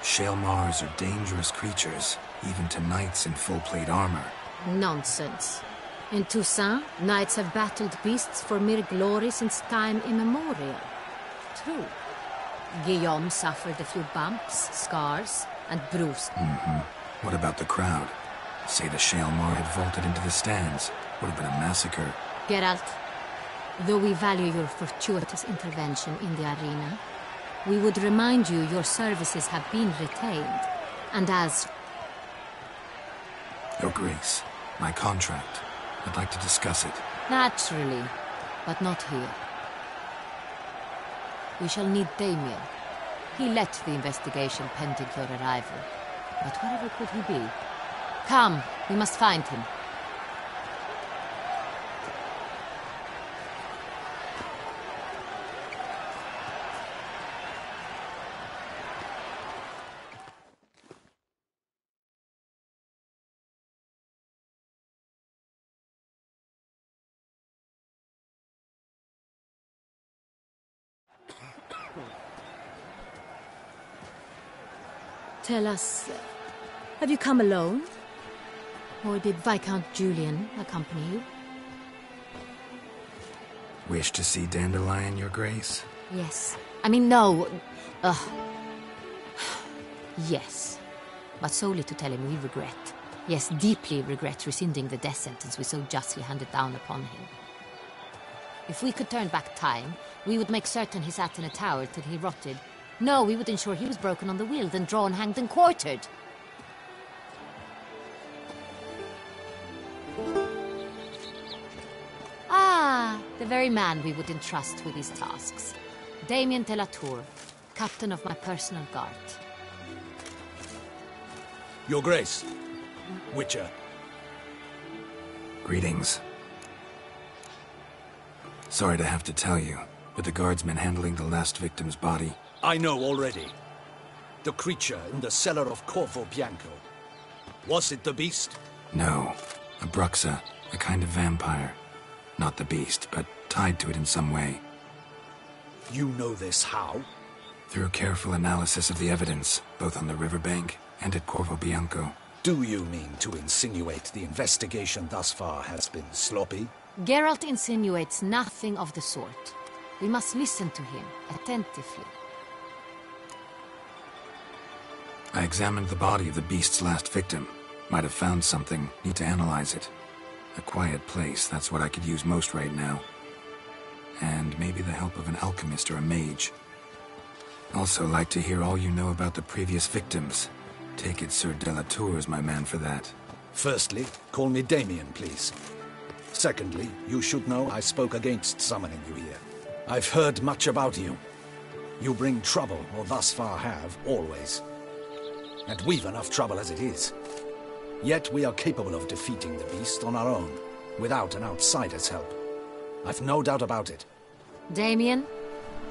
Shaelmars are dangerous creatures, even to knights in full-plate armor. Nonsense. In Toussaint, knights have battled beasts for mere glory since time immemorial. True. Guillaume suffered a few bumps, scars, and bruises. What about the crowd? Say the Shaelmar had vaulted into the stands. Would have been a massacre. Geralt, though we value your fortuitous intervention in the arena, we would remind you your services have been retained. And as... Your Grace, my contract. I'd like to discuss it. Naturally, but not here. We shall need Damien. He led the investigation pending your arrival. But wherever could he be? Come, we must find him. Tell us, have you come alone? Or did Viscount Julian accompany you? Wish to see Dandelion, Your Grace? Yes. I mean, no. Yes. But solely to tell him we regret. Yes, deeply regret rescinding the death sentence we so justly handed down upon him. If we could turn back time, we would make certain he sat in a tower till he rotted. No, we would ensure he was broken on the wheel, then drawn, hanged, and quartered. Ah, the very man we would entrust with these tasks. Damien de la Tour, captain of my personal guard. Your Grace. Witcher. Greetings. Sorry to have to tell you, but the guardsmen handling the last victim's body... I know already. The creature in the cellar of Corvo Bianco. Was it the beast? No. A Bruxa, a kind of vampire. Not the beast, but tied to it in some way. You know this how? Through careful analysis of the evidence, both on the riverbank and at Corvo Bianco. Do you mean to insinuate the investigation thus far has been sloppy? Geralt insinuates nothing of the sort. We must listen to him attentively. I examined the body of the beast's last victim. Might have found something. Need to analyze it. A quiet place, that's what I could use most right now. and maybe the help of an alchemist or a mage. Also like to hear all you know about the previous victims. Take it Sir Delatour is my man for that. Firstly, call me Damien, please. Secondly, you should know I spoke against summoning you here. I've heard much about you. You bring trouble, or thus far have, always. And we've enough trouble as it is. Yet we are capable of defeating the beast on our own, without an outsider's help. I've no doubt about it. Damien,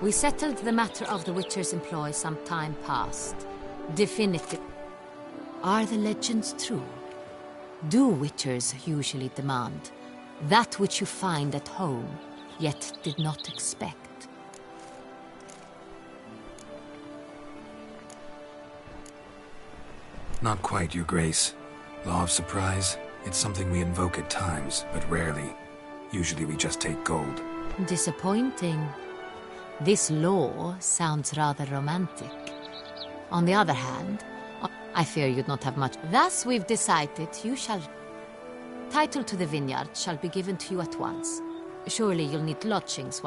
we settled the matter of the Witcher's employ some time past. Definitive. Are the legends true? Do Witchers usually demand that which you find at home, yet did not expect? Not quite, Your Grace. Law of surprise, it's something we invoke at times, but rarely. Usually we just take gold. Disappointing. This law sounds rather romantic. On the other hand, I fear you'd not have much. Thus we've decided you shall... Title to the vineyard shall be given to you at once. Surely you'll need lodgings.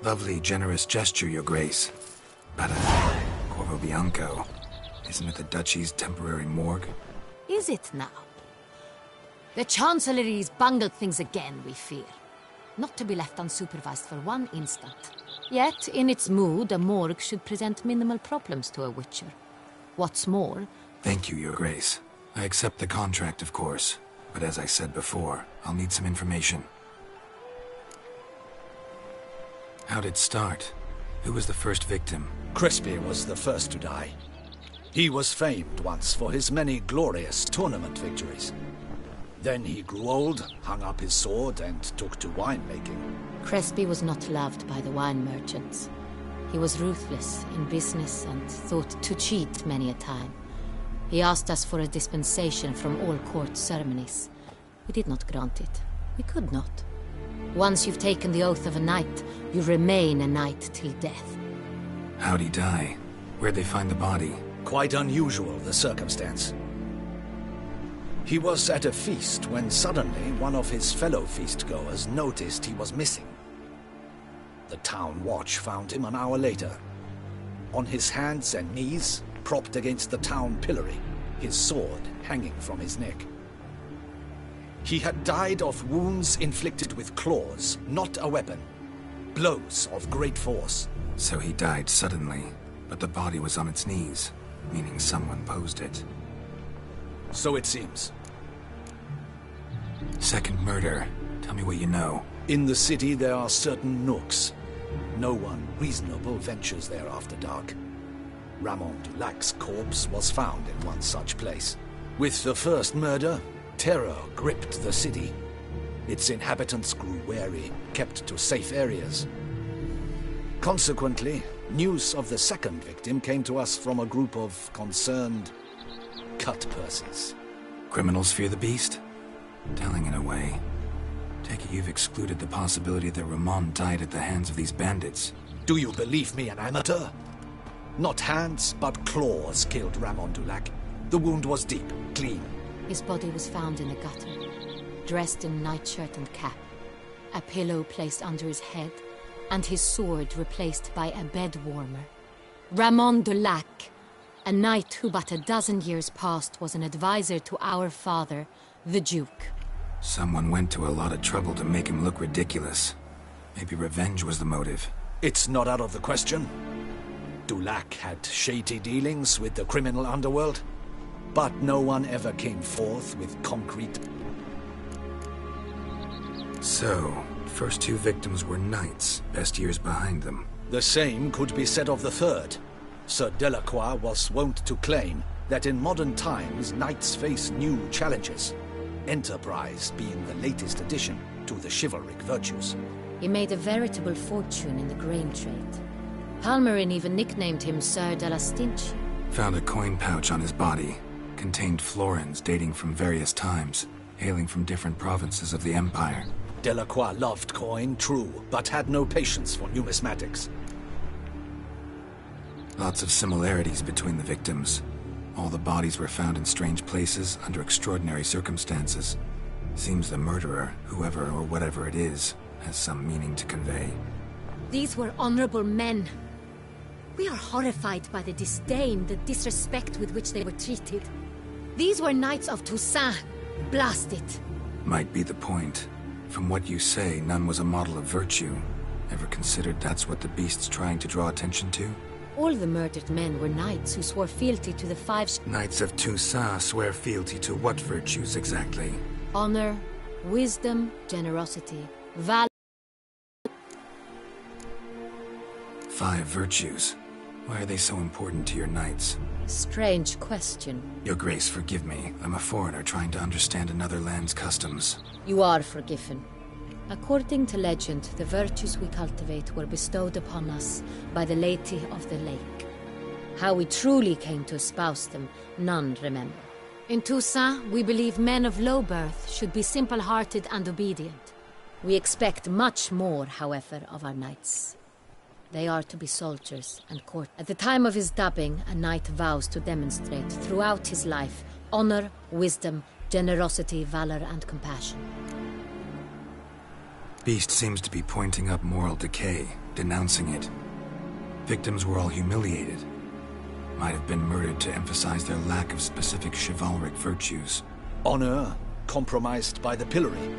Lovely, generous gesture, Your Grace. But, Corvo Bianco, isn't it the Duchy's temporary morgue? Is it now? The Chancellery's bungled things again, we fear. Not to be left unsupervised for one instant. Yet, in its mood, a morgue should present minimal problems to a Witcher. What's more... Thank you, Your Grace. I accept the contract, of course. But as I said before, I'll need some information. How'd it start? Who was the first victim? Crispy was the first to die. He was famed once for his many glorious tournament victories. Then he grew old, hung up his sword, and took to winemaking. Crespi was not loved by the wine merchants. He was ruthless in business and thought to cheat many a time. He asked us for a dispensation from all court ceremonies. We did not grant it. We could not. Once you've taken the oath of a knight, you remain a knight till death. How'd he die? Where'd they find the body? Quite unusual, the circumstance. He was at a feast when suddenly one of his fellow feastgoers noticed he was missing. The town watch found him an hour later. On his hands and knees, propped against the town pillory, his sword hanging from his neck. He had died of wounds inflicted with claws, not a weapon. Blows of great force. So he died suddenly, but the body was on its knees, meaning someone posed it. So it seems. Second murder. Tell me what you know. In the city there are certain nooks. No one reasonable ventures there after dark. Ramon Dulac's corpse was found in one such place. With the first murder, terror gripped the city. Its inhabitants grew wary, kept to safe areas. Consequently, news of the second victim came to us from a group of concerned cut-purses. Criminals fear the beast? Telling in a way. Take it you've excluded the possibility that Ramon died at the hands of these bandits. Do you believe me an amateur? Not hands, but claws killed Ramon Dulac. The wound was deep, clean. His body was found in a gutter, dressed in nightshirt and cap, a pillow placed under his head, and his sword replaced by a bed warmer. Ramon Dulac, a knight who but a dozen years past was an advisor to our father, the Duke. Someone went to a lot of trouble to make him look ridiculous. Maybe revenge was the motive. It's not out of the question. Dulac had shady dealings with the criminal underworld, but no one ever came forth with concrete... So, first two victims were knights, best years behind them. The same could be said of the third. Sir Delacroix was wont to claim that in modern times knights face new challenges, enterprise being the latest addition to the chivalric virtues. He made a veritable fortune in the grain trade. Palmerin even nicknamed him Sir de la Stinchi. Found a coin pouch on his body. Contained florins dating from various times, hailing from different provinces of the Empire. Delacroix loved coin, true, but had no patience for numismatics. Lots of similarities between the victims. All the bodies were found in strange places under extraordinary circumstances. Seems the murderer, whoever or whatever it is, has some meaning to convey. These were honorable men. We are horrified by the disdain, the disrespect with which they were treated. These were knights of Toussaint. Blast it. Might be the point. From what you say, none was a model of virtue. Ever considered that's what the beast's trying to draw attention to? All the murdered men were knights who swore fealty to the five... Knights of Toussaint swear fealty to what virtues exactly? Honor, wisdom, generosity, valor... 5 virtues. Why are they so important to your knights? Strange question. Your Grace, forgive me. I'm a foreigner trying to understand another land's customs. You are forgiven. According to legend, the virtues we cultivate were bestowed upon us by the Lady of the Lake. How we truly came to espouse them, none remember. In Toussaint, we believe men of low birth should be simple-hearted and obedient. We expect much more, however, of our knights. They are to be soldiers and court. At the time of his dubbing, a knight vows to demonstrate throughout his life honor, wisdom, generosity, valor, and compassion. Beast seems to be pointing up moral decay, denouncing it. Victims were all humiliated. Might have been murdered to emphasize their lack of specific chivalric virtues. Honor compromised by the pillory.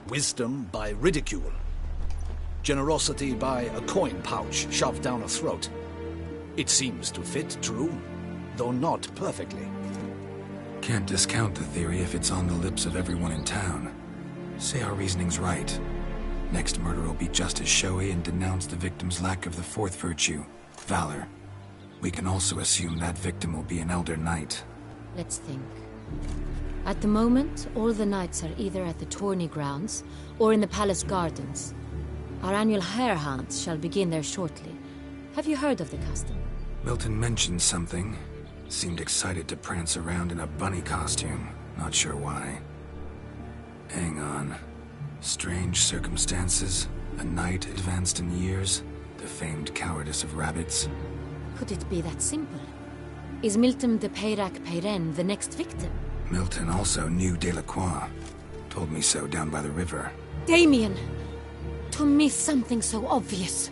Wisdom by ridicule. Generosity by a coin pouch shoved down a throat. It seems to fit true, though not perfectly. Can't discount the theory if it's on the lips of everyone in town. Say our reasoning's right. Next murder will be just as showy and denounce the victim's lack of the 4th virtue, valor. We can also assume that victim will be an elder knight. Let's think. At the moment, all the knights are either at the tourney grounds or in the palace gardens. Our annual hare hunts shall begin there shortly. Have you heard of the custom? Milton mentioned something. Seemed excited to prance around in a bunny costume. Not sure why. Hang on. Strange circumstances. A knight advanced in years. The famed cowardice of rabbits. Could it be that simple? Is Milton de Peyrac-Peyren the next victim? Milton also knew Delacroix. Told me so down by the river. Damien! To miss something so obvious.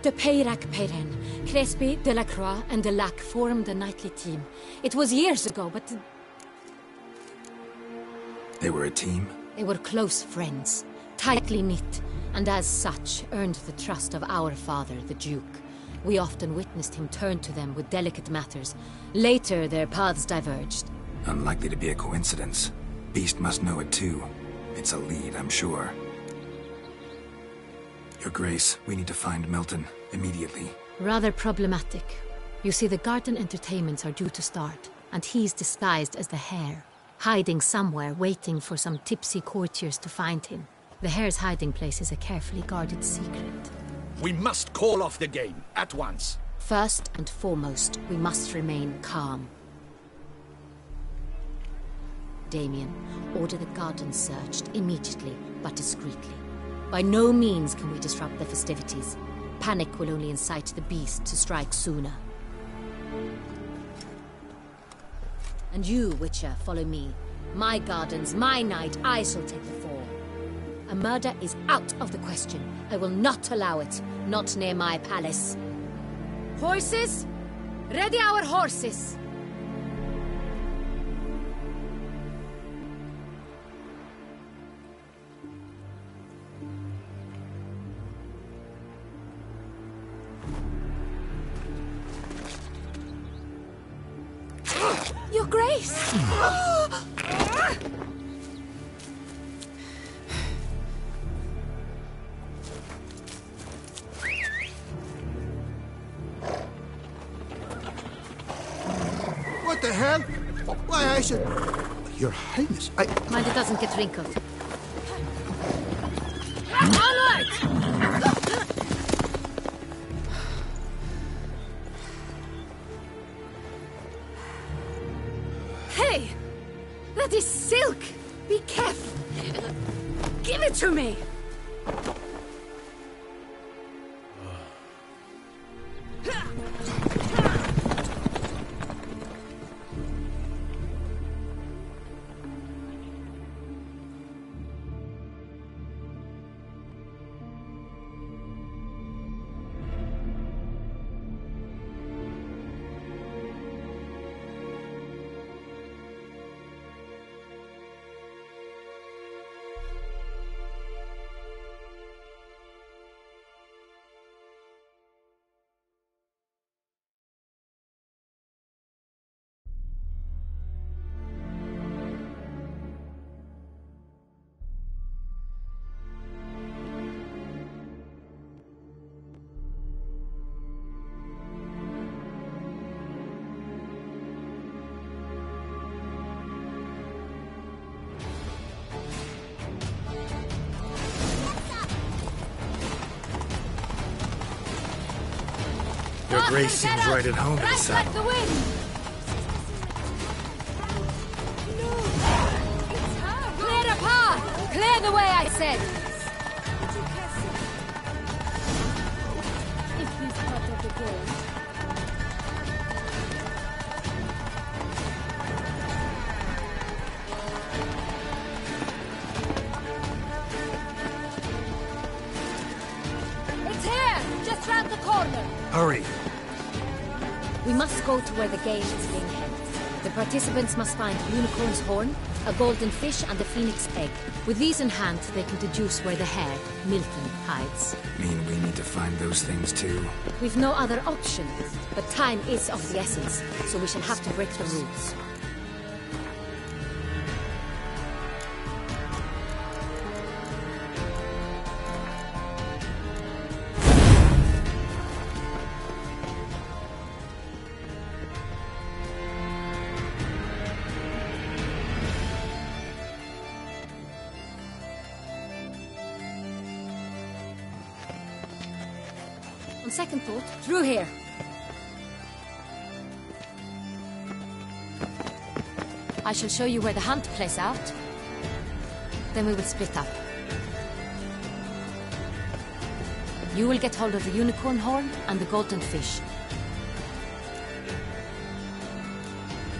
De Peyrac-Peyren, Crespi, Delacroix, and Delac formed a knightly team. It was years ago, but... They were a team? They were close friends, tightly knit, and as such earned the trust of our father, the Duke. We often witnessed him turn to them with delicate matters. Later, their paths diverged. Unlikely to be a coincidence. Beast must know it too. It's a lead, I'm sure. Your Grace, we need to find Milton, immediately. Rather problematic. You see, the garden entertainments are due to start, and he's disguised as the hare, hiding somewhere, waiting for some tipsy courtiers to find him. The hare's hiding place is a carefully guarded secret. We must call off the game, at once. First and foremost, we must remain calm. Damien, order the garden searched immediately, but discreetly. By no means can we disrupt the festivities. Panic will only incite the beast to strike sooner. And you, Witcher, follow me. My gardens, my night, I shall take the fall. A murder is out of the question. I will not allow it. Not near my palace. Horses? Ready our horses! Your Grace! What the hell? Why, I should... Your Highness, I... Mind it doesn't get wrinkled. All right! Hey! That is silk! Be careful! Give it to me! Your grace seems right at home in the Right saddle. like the wind! Clear the path! Clear the way, I said! If he's part of the gold. It's here! Just round the corner! Hurry! We must go to where the gate is being held. The participants must find a unicorn's horn, a golden fish, and a phoenix egg. With these in hand, they can deduce where the hare, Milton, hides. Mean we need to find those things too? We've no other option, but time is of the essence, so we shall have to break the rules. On second thought, through here. I shall show you where the hunt plays out. Then we will split up. You will get hold of the unicorn horn and the golden fish.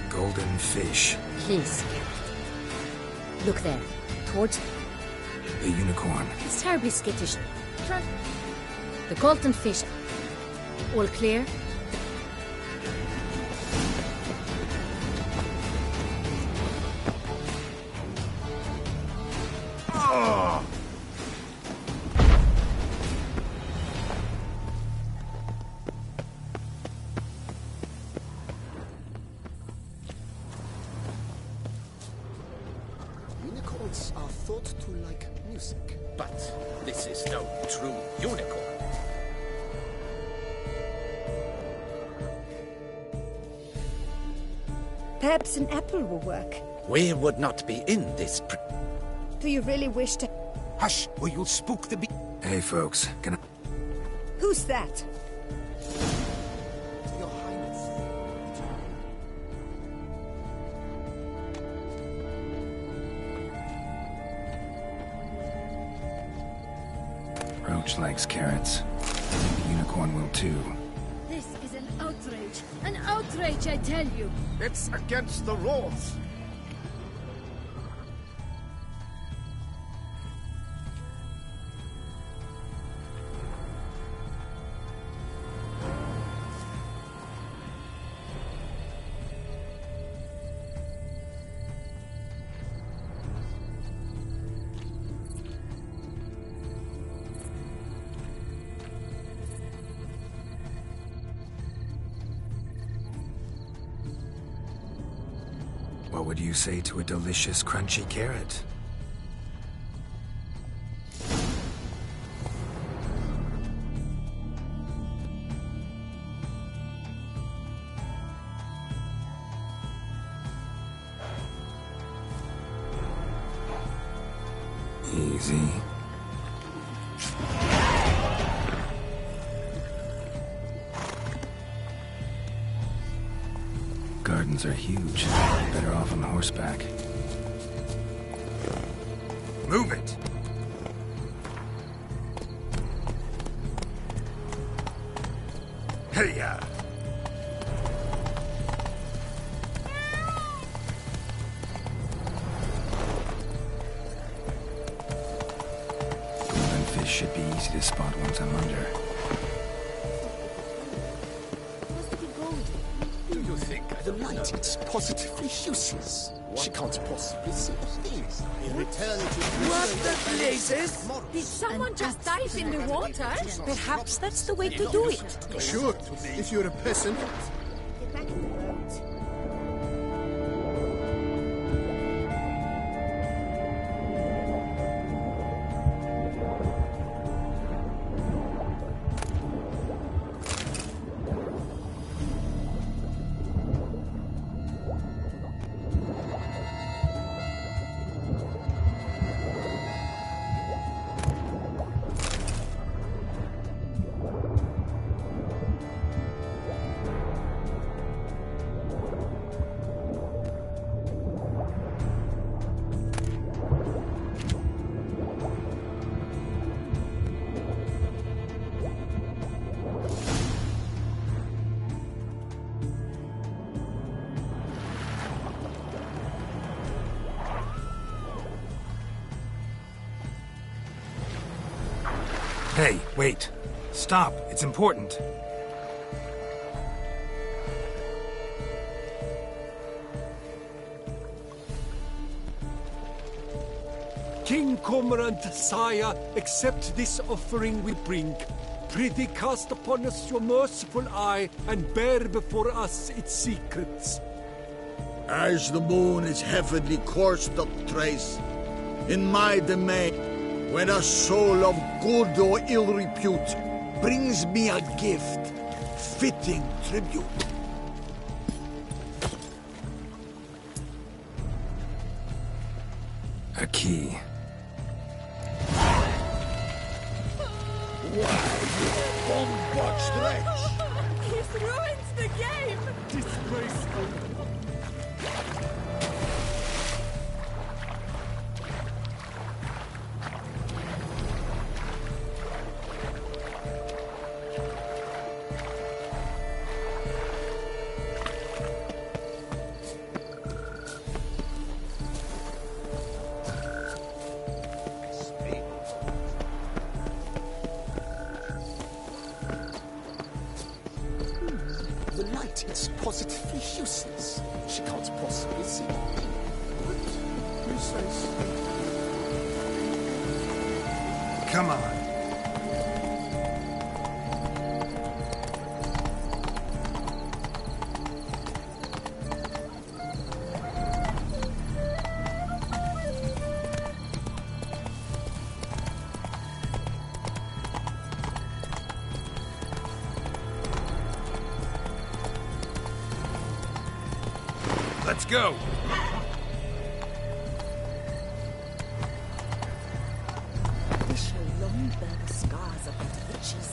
Golden fish. Please. Look there. Towards The unicorn. It's terribly skittish. The golden fish. All clear? Unicorns are thought to like music. But this is no true unicorn. Perhaps an apple will work. We would not be in this. Do you really wish to... Hush, or you'll spook the bee. Hey, folks, can I... Who's that? Your Highness. Roach likes carrots. The unicorn will too. This is an outrage. An outrage, I tell you. It's against the rules. What would you say to a delicious, crunchy carrot? Easy. Gardens are huge. Better off on horseback. Move it! Hey-ya! Golden fish should be easy to spot once I'm under. Do you think the light is positively useless? She can't possibly see the things. In return to... What the blazes? Did someone just dive in the water? Perhaps that's the way to do it. Sure, if you're a peasant. Get back in the boat. Hey, wait. Stop. It's important. King Cormorant, sire, accept this offering we bring. Prithee cast upon us your merciful eye, and bear before us its secrets. As the moon is heavenly coursed up trace, in my domain, when a soul of good or ill repute brings me a gift, fitting tribute. A key. Bombotched wretch! He's ruined the game! Disgraceful! The light is positively useless. She can't possibly see. Who says? Come on. Let's go! We shall long bear the scars of that witches.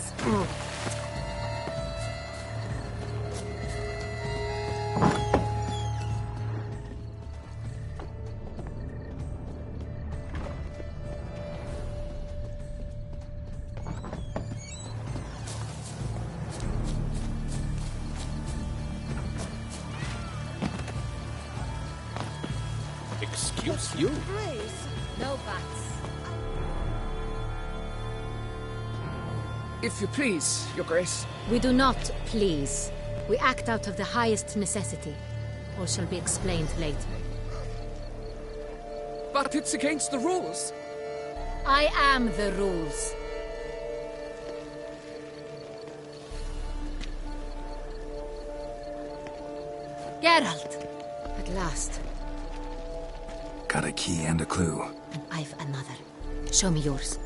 Excuse you? Praise. No buts. If you please, Your Grace. We do not please. We act out of the highest necessity. All shall be explained later. But it's against the rules. I am the rules. Geralt! At last. Got a key and a clue. And I've another. Show me yours.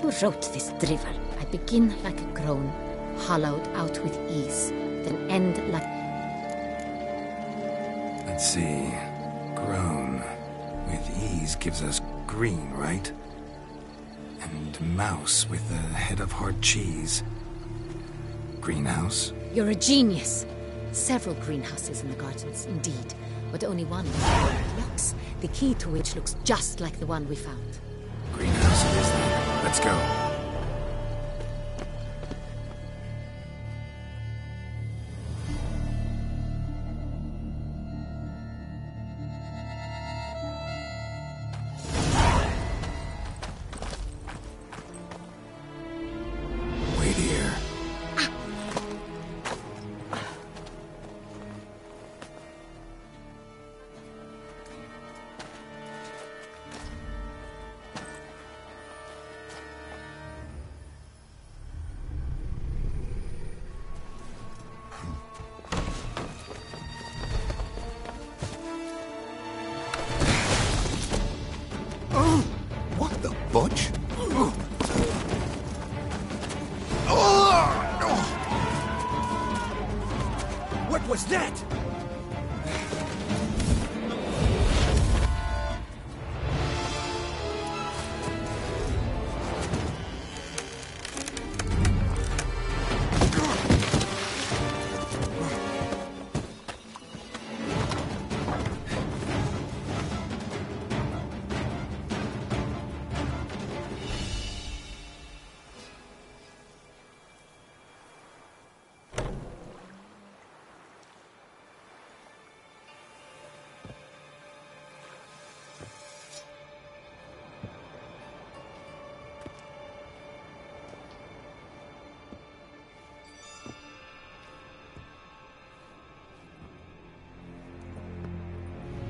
Who wrote this drivel? I begin like a groan, hollowed out with ease, then end like... Let's see. Grown. With ease gives us green, right? And mouse with the head of hard cheese. Greenhouse? You're a genius. Several greenhouses in the gardens, indeed, but only one locks, the key to which looks just like the one we found. Greenhouse it is then. Let's go. Wait here. What the butch? What was that?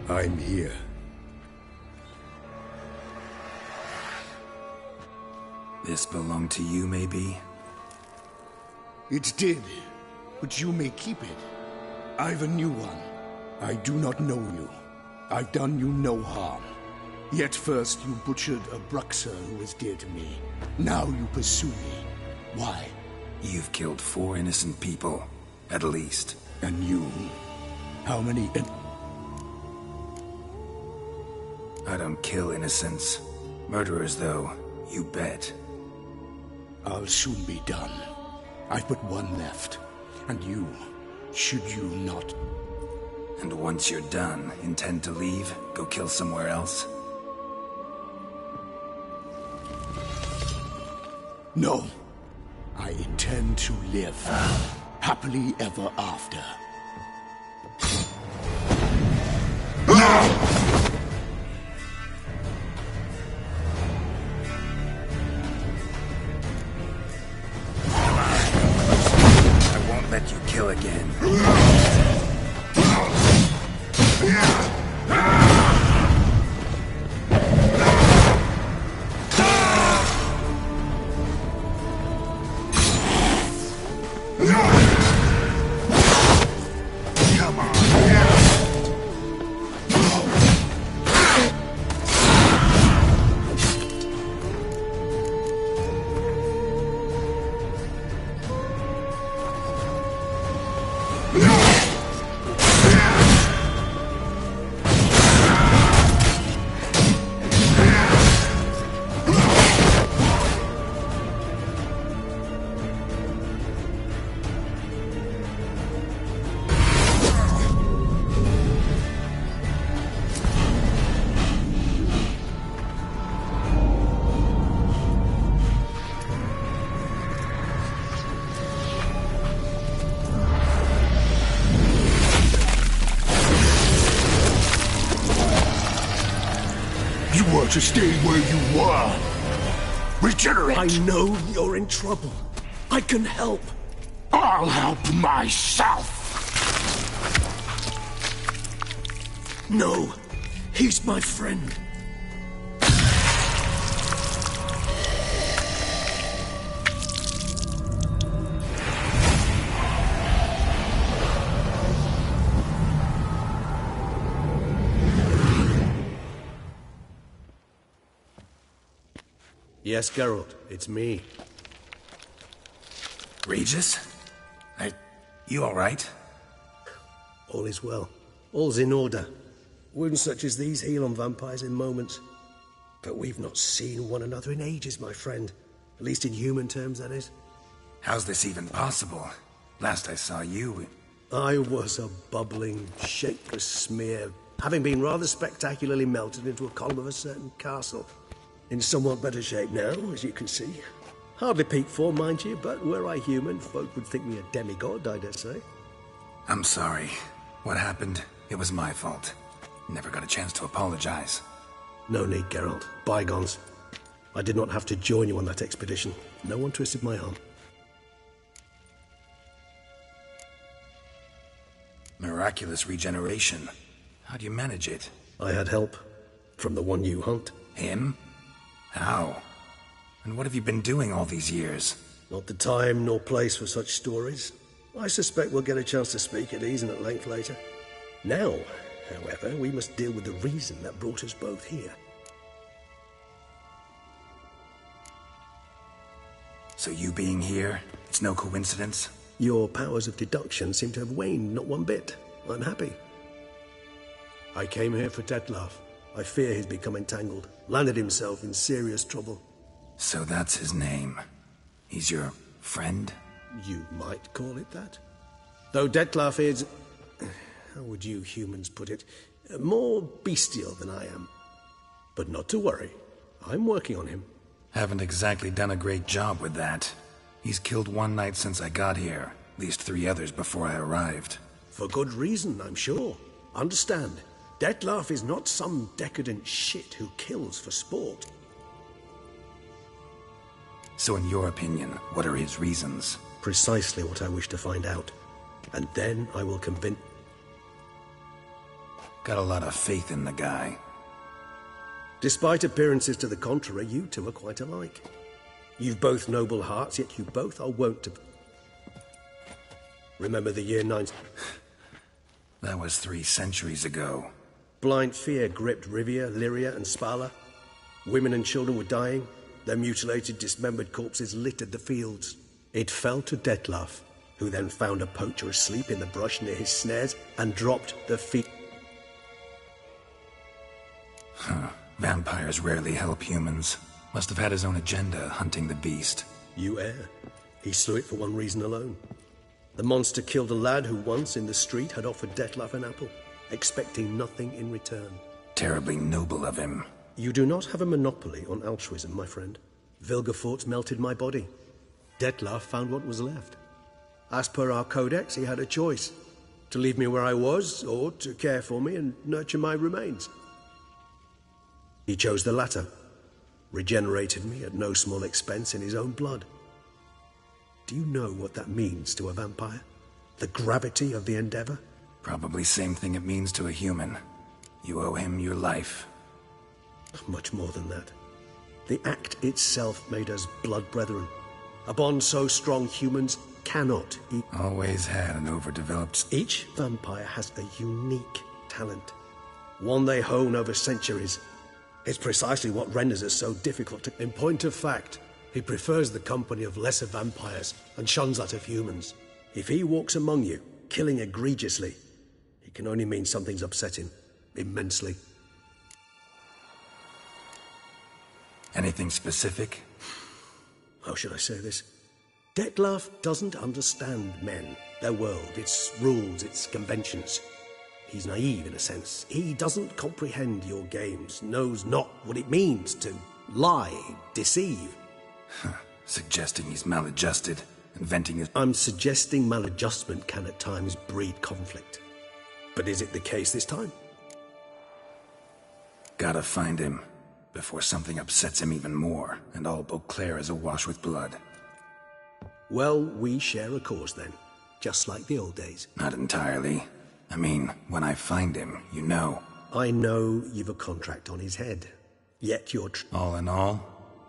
I'm here. This belonged to you, maybe? It did, but you may keep it. I've a new one. I do not know you. I've done you no harm. Yet first you butchered a Bruxer who is dear to me. Now you pursue me. Why? You've killed 4 innocent people, at least. And you? How many I don't kill innocents. Murderers, though, you bet. I'll soon be done. I've but one left. And you, should you not? And once you're done, intend to leave? Go kill somewhere else? No. I intend to live. Happily ever after. I won't let you kill again. To stay where you were. Regenerate. I know you're in trouble. I can help. I'll help myself. No, he's my friend. Yes, Geralt, it's me. Regis? You alright? All is well. All's in order. Wounds such as these heal on vampires in moments. But we've not seen one another in ages, my friend. At least in human terms, that is. How's this even possible? Last I saw you... I was a bubbling, shapeless smear, having been rather spectacularly melted into a column of a certain castle. In somewhat better shape now, as you can see. Hardly peak form, mind you, but were I human, folk would think me a demigod, I dare say. I'm sorry. What happened? It was my fault. Never got a chance to apologize. No need, Geralt. Bygones. I did not have to join you on that expedition. No one twisted my arm. Miraculous regeneration. How do you manage it? I had help. From the one you hunt. Him? How? And what have you been doing all these years? Not the time nor place for such stories. I suspect we'll get a chance to speak at ease and at length later. Now, however, we must deal with the reason that brought us both here. So you being here, it's no coincidence? Your powers of deduction seem to have waned not one bit. I'm happy. I came here for Detlef. I fear he's become entangled, landed himself in serious trouble. So that's his name. He's your friend? You might call it that. Though Detlef is... how would you humans put it? More bestial than I am. But not to worry. I'm working on him. Haven't exactly done a great job with that. He's killed one knight since I got here. At least 3 others before I arrived. For good reason, I'm sure. Understand. Detlef is not some decadent shit who kills for sport. So in your opinion, what are his reasons? Precisely what I wish to find out. And then I will convince... Got a lot of faith in the guy. Despite appearances to the contrary, you two are quite alike. You've both noble hearts, yet you both are wont to... Remember the year 9... That was 3 centuries ago. Blind fear gripped Rivia, Lyria, and Spala. Women and children were dying. Their mutilated, dismembered corpses littered the fields. It fell to Detlef, who then found a poacher asleep in the brush near his snares and dropped the feet. Huh. Vampires rarely help humans. Must have had his own agenda, hunting the beast. You err. He slew it for one reason alone. The monster killed a lad who once in the street had offered Detlef an apple, expecting nothing in return. Terribly noble of him. You do not have a monopoly on altruism, my friend. Vilgefortz melted my body. Detlef found what was left. As per our codex, he had a choice. To leave me where I was, or to care for me and nurture my remains. He chose the latter. Regenerated me at no small expense in his own blood. Do you know what that means to a vampire? The gravity of the endeavor? Probably same thing it means to a human. You owe him your life. Much more than that. The act itself made us blood brethren. A bond so strong humans cannot eat. Always had an overdeveloped... Each vampire has a unique talent. One they hone over centuries. It's precisely what renders us so difficult to... In point of fact, he prefers the company of lesser vampires and shuns that of humans. If he walks among you, killing egregiously, it can only mean something's upset him. Immensely. Anything specific? How should I say this? Detlef doesn't understand men, their world, its rules, its conventions. He's naive in a sense. He doesn't comprehend your games, knows not what it means to lie, deceive. Suggesting he's maladjusted, inventing his... I'm suggesting maladjustment can at times breed conflict. But is it the case this time? Gotta find him, before something upsets him even more, and all Beauclair is awash with blood. Well, we share a cause then, just like the old days. Not entirely. I mean, when I find him, you know. I know you've a contract on his head, yet you're... All in all?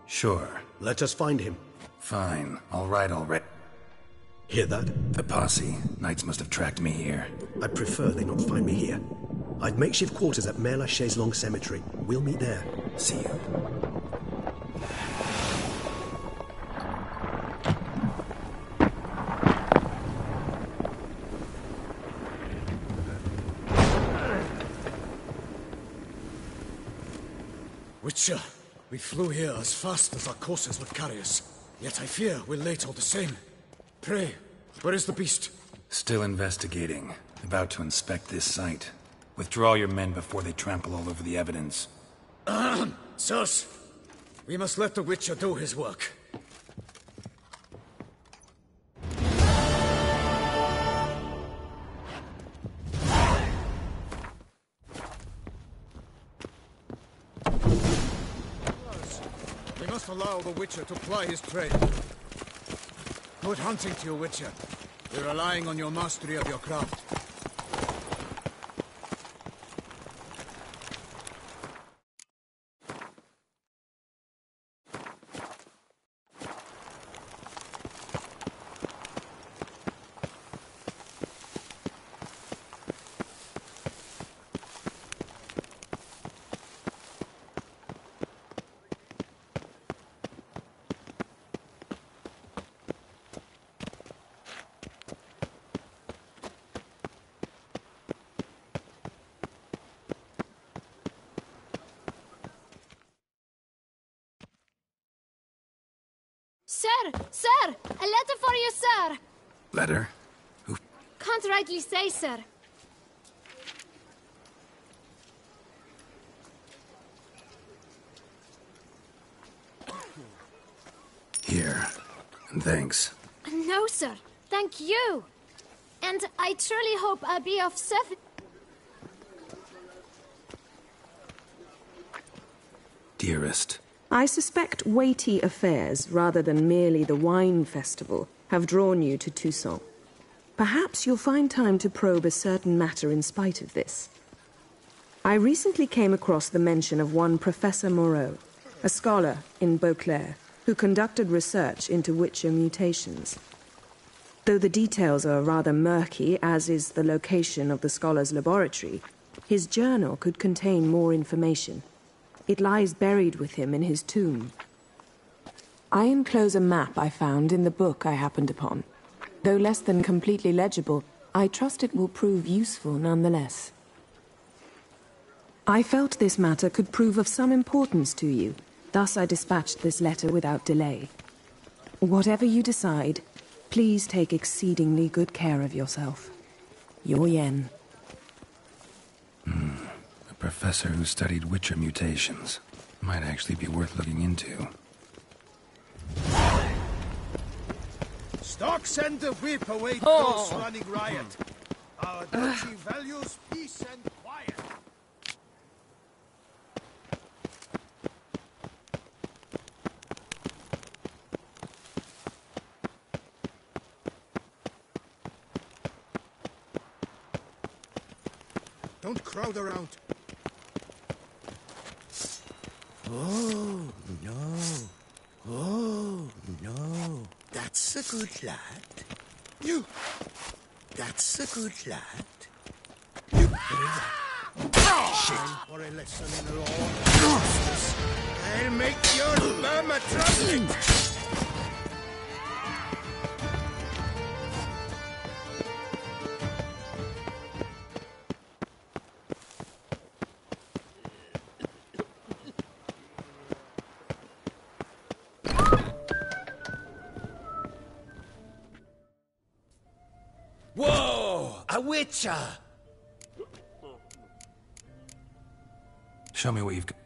Sure. Let us find him. Fine. All right, already. Hear that? The posse. Knights must have tracked me here. I'd prefer they not find me here. I've makeshift quarters at Mère Lachaise Long Cemetery. We'll meet there. See you. Witcher, we flew here as fast as our courses would carry us. Yet I fear we're late all the same. Pray, where is the beast? Still investigating. About to inspect this site. Withdraw your men before they trample all over the evidence. Sirs, we must let the Witcher do his work. We must allow the Witcher to ply his trade. Good hunting to you, Witcher. We're relying on your mastery of your craft. Sir! A letter for you, sir! Letter? Who? Can't rightly say, sir. Here. And thanks. No, sir. Thank you. And I truly hope I'll be of service. Dearest. I suspect weighty affairs, rather than merely the wine festival, have drawn you to Toussaint. Perhaps you'll find time to probe a certain matter in spite of this. I recently came across the mention of one Professor Moreau, a scholar in Beauclair, who conducted research into Witcher mutations. Though the details are rather murky, as is the location of the scholar's laboratory, his journal could contain more information. It lies buried with him in his tomb. I enclose a map I found in the book I happened upon. Though less than completely legible, I trust it will prove useful nonetheless. I felt this matter could prove of some importance to you, thus I dispatched this letter without delay. Whatever you decide, please take exceedingly good care of yourself. Your Yen. A professor who studied Witcher mutations. Might actually be worth looking into. Stocks and the whip await those running riot. Our duchy values peace and quiet. Don't crowd around. Oh, no. Oh, no. That's a good lad. You! That's a good lad. You! Shit! For a lesson in law. I'll make your mama trust it. Whoa! A Witcher! Show me what you've got.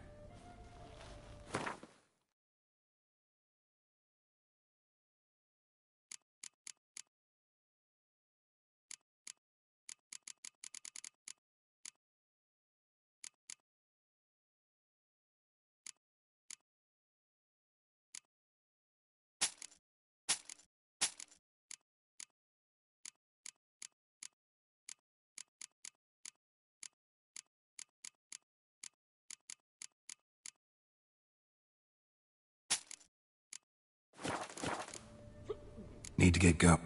Need to get going.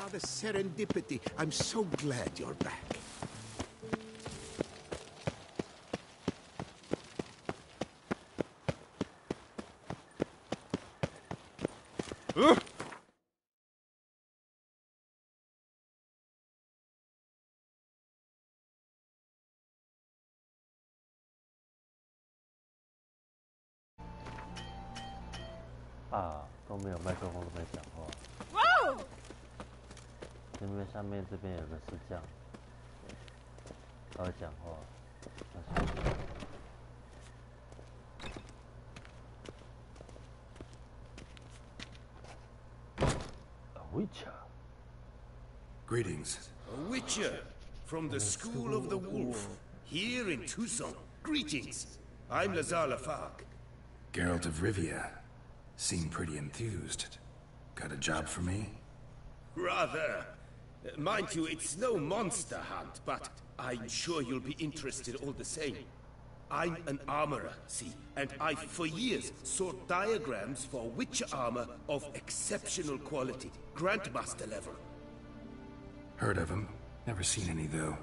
The serendipity. I'm so glad you're back.啊，都没有麦克风，都没讲话。Whoa! 因为上面这边有个视像，他会讲话。A Witcher. Greetings. A Witcher from the School of the Wolf, here in Tucson. Greetings. I'm Lazar Lafargue. Geralt of Rivia. Seem pretty enthused. Got a job for me? Rather. Mind you, it's no monster hunt, but I'm sure you'll be interested all the same. I'm an armorer, see, and I've for years sought diagrams for Witcher armor of exceptional quality, Grandmaster level. Heard of them. Never seen any, though.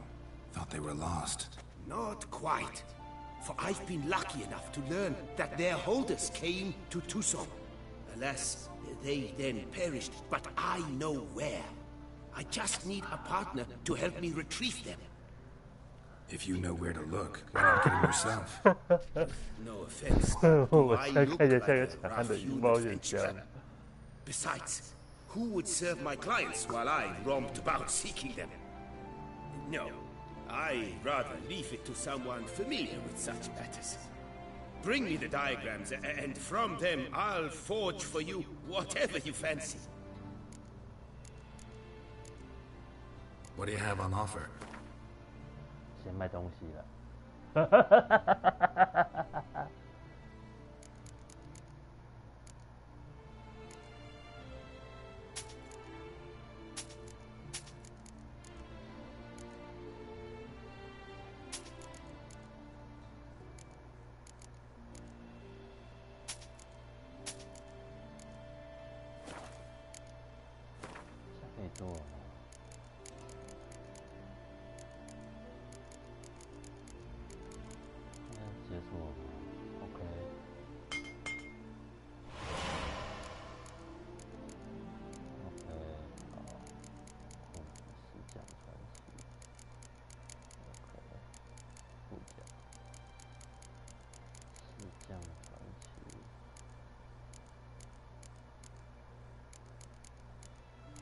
Thought they were lost. Not quite. For I've been lucky enough to learn that their holders came to Tucson. Alas, they then perished, but I know where. I just need a partner to help me retrieve them. If you know where to look, why not get them yourself? No offense. 我现在看起来像个强悍的羽毛人家。 Besides, who would serve my clients while I romped about seeking them? No, I'd rather leave it to someone familiar with such matters. Bring me the diagrams, and from them I'll forge for you whatever you fancy. What do you have on offer? 先卖东西了。可以做。解锁了吗 ？OK。OK， 好。石匠传奇。OK， 副奖。石匠传奇。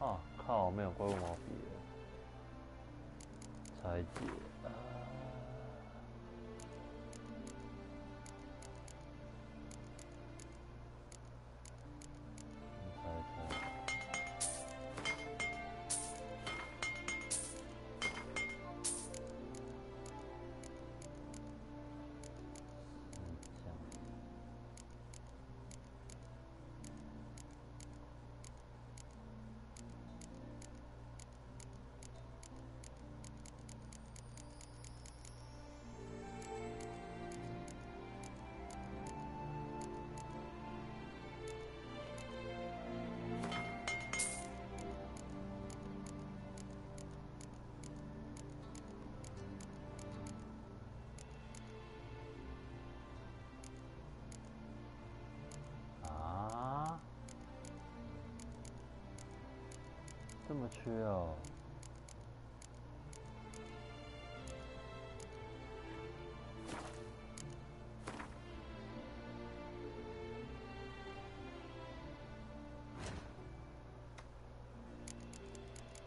啊！靠，没有怪物毛笔了。拆解。这么缺哦！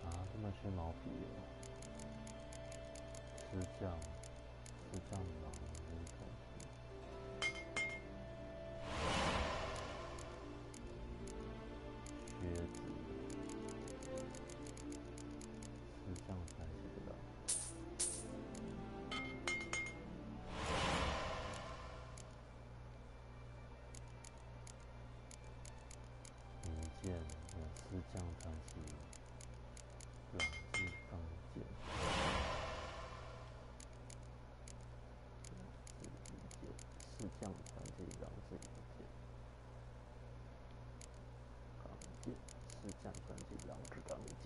啊，这么缺毛笔哦！石匠狼靴子。这样才写的。名剑有石匠传奇，两支钢剑，石匠传奇两支钢剑，石匠传奇两支钢剑。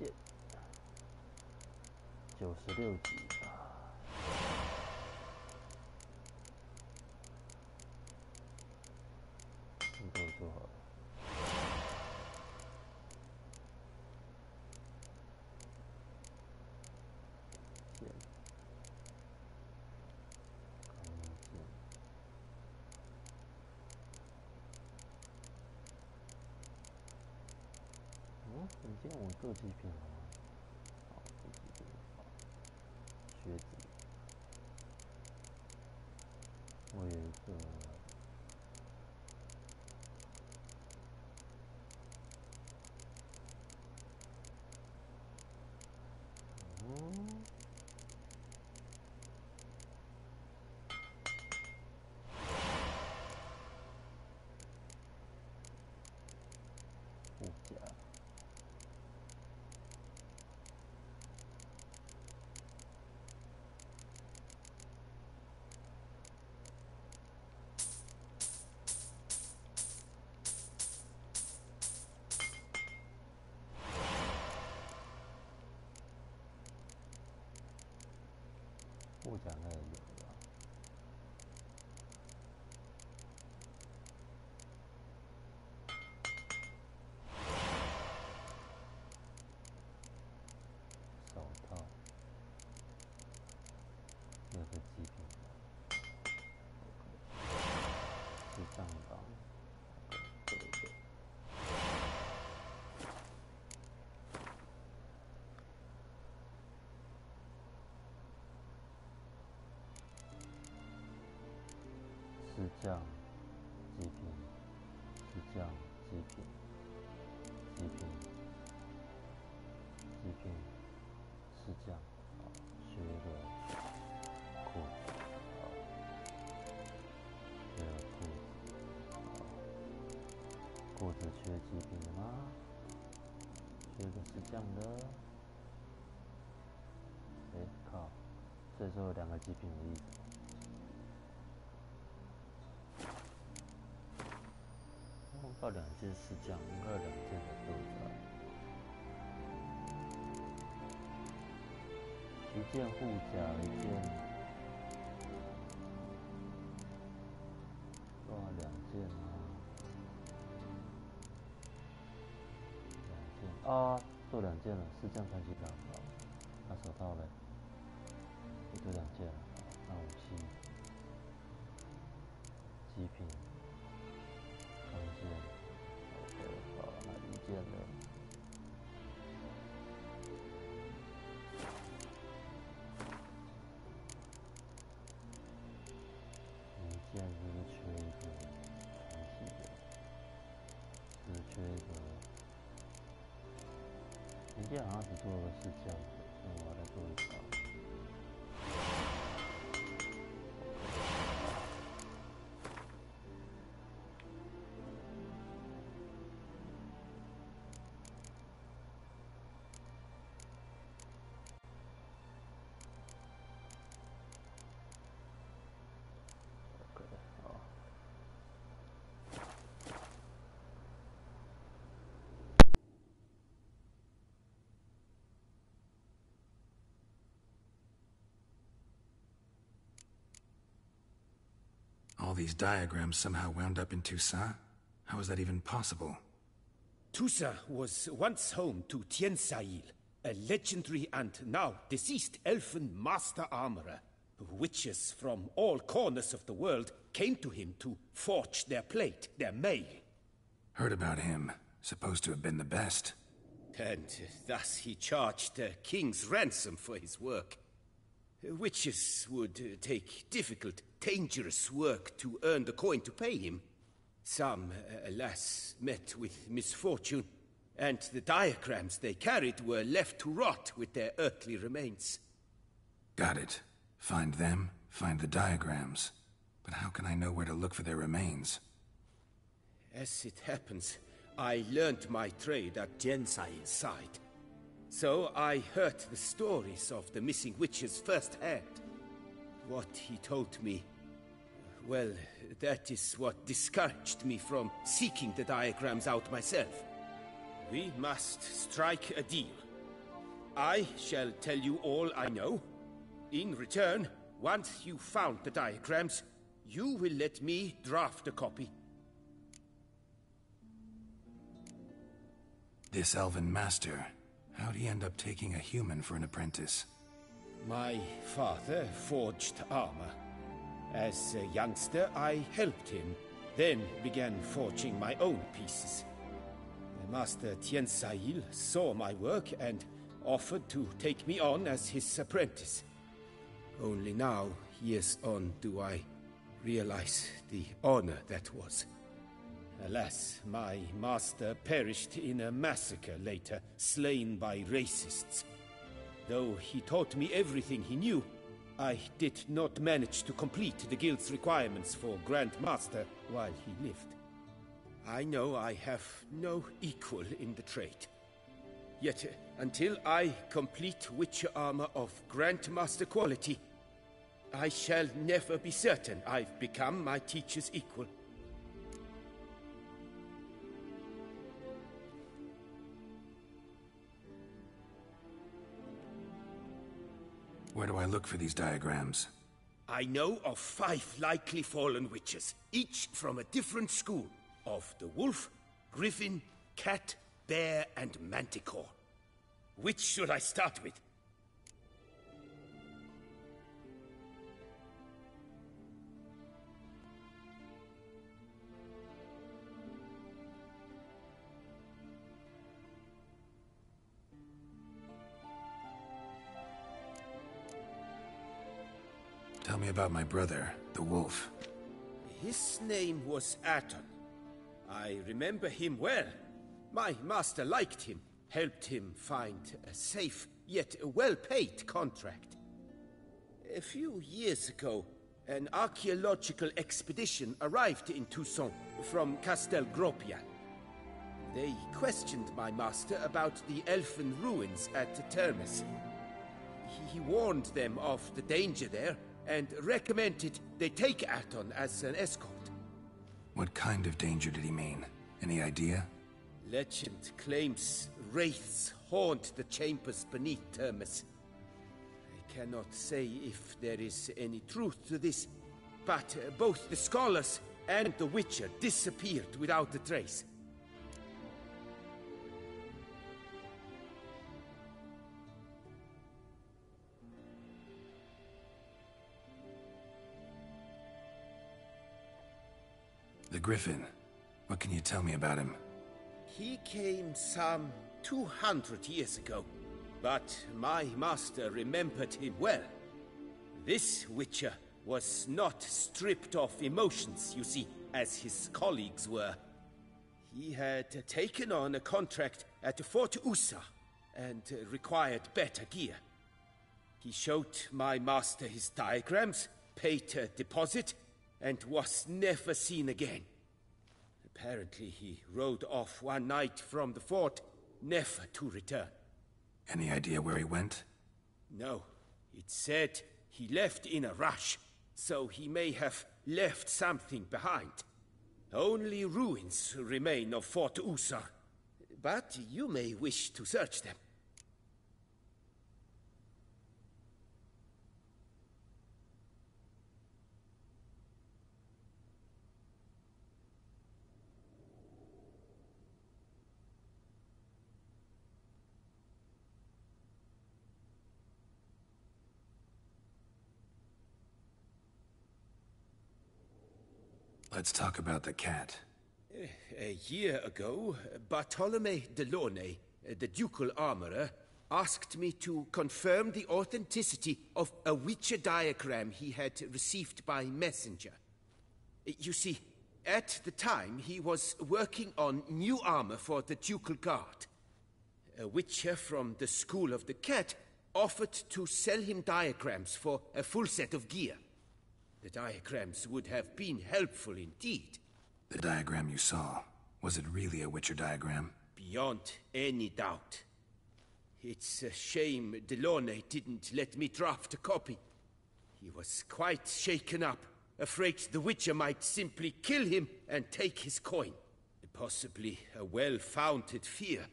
96级啊！你给我做好了。剑，你见我各级片了吗？好，各级片。靴子，我有一个，护甲。护甲那也有了，手套，又是极品的，是上榜，对对。石匠。极品，是这样，极品，极品，极品，是这样，学一个裤子，学个裤子，裤子缺极品的吗？缺个是这样的。靠，所以说有2个极品的意思。我报2件是这样，应该有2件的都在。1件护甲，1件，多少2件啊？2件啊，做2件了，是这样传奇卡。那手套嘞？也就2件了。那武器，极品，钢线 ，OK， 好，那1件了。1件是不是缺一个传奇的？是不是缺一个？1件好像只做了是这样的，所以我要再做一把。All these diagrams somehow wound up in Toussaint? How is that even possible? Toussaint was once home to Tiensail, a legendary and now deceased elfin master armorer. Witches from all corners of the world came to him to forge their plate, their mail. Heard about him. Supposed to have been the best. And thus he charged the king's ransom for his work. Witches would take difficult, dangerous work to earn the coin to pay him. Some, alas, met with misfortune, and the diagrams they carried were left to rot with their earthly remains. Got it. Find them, find the diagrams. But how can I know where to look for their remains? As it happens, I learned my trade at Jensail's side. So I heard the stories of the missing witches firsthand. What he told me, well, that is what discouraged me from seeking the diagrams out myself. We must strike a deal. I shall tell you all I know. In return, once you've found the diagrams, you will let me draft a copy. This elven master, how'd he end up taking a human for an apprentice? My father forged armor. As a youngster, I helped him, then began forging my own pieces. Master Tiensail saw my work and offered to take me on as his apprentice. Only now, years on, do I realize the honor that was. Alas, my master perished in a massacre later, slain by racists. Though he taught me everything he knew, I did not manage to complete the guild's requirements for Grand Master while he lived. I know I have no equal in the trade. Yet, until I complete Witcher armor of Grandmaster quality, I shall never be certain I've become my teacher's equal. Where do I look for these diagrams? I know of 5 likely fallen witches, each from a different school, of the wolf, griffin, cat, bear, and manticore. Which should I start with? Tell me about my brother, the wolf. His name was Aton. I remember him well. My master liked him, helped him find a safe, yet well-paid contract. A few years ago, an archaeological expedition arrived in Toussaint from Castel Gropian. They questioned my master about the elfin ruins at Termes. He warned them of the danger there and recommended they take Aton as an escort. What kind of danger did he mean? Any idea? Legend claims wraiths haunt the chambers beneath Termes. I cannot say if there is any truth to this, but both the scholars and the Witcher disappeared without a trace. The Griffin. What can you tell me about him? He came some 200 years ago, but my master remembered him well. This Witcher was not stripped of emotions, you see, as his colleagues were. He had taken on a contract at Fort Usa and required better gear. He showed my master his diagrams, paid a deposit, and was never seen again. Apparently he rode off one night from the fort, never to return. Any idea where he went? No. It said he left in a rush, so he may have left something behind. Only ruins remain of Fort Usa, but you may wish to search them. Let's talk about the cat. A year ago, Bartolome de Launay, the ducal armorer, asked me to confirm the authenticity of a Witcher diagram he had received by messenger. You see, at the time he was working on new armor for the ducal guard. A Witcher from the School of the Cat offered to sell him diagrams for a full set of gear. The diagrams would have been helpful indeed. The diagram you saw, was it really a Witcher diagram? Beyond any doubt. It's a shame Delaunay didn't let me draft a copy. He was quite shaken up, afraid the Witcher might simply kill him and take his coin. Possibly a well-founded fear.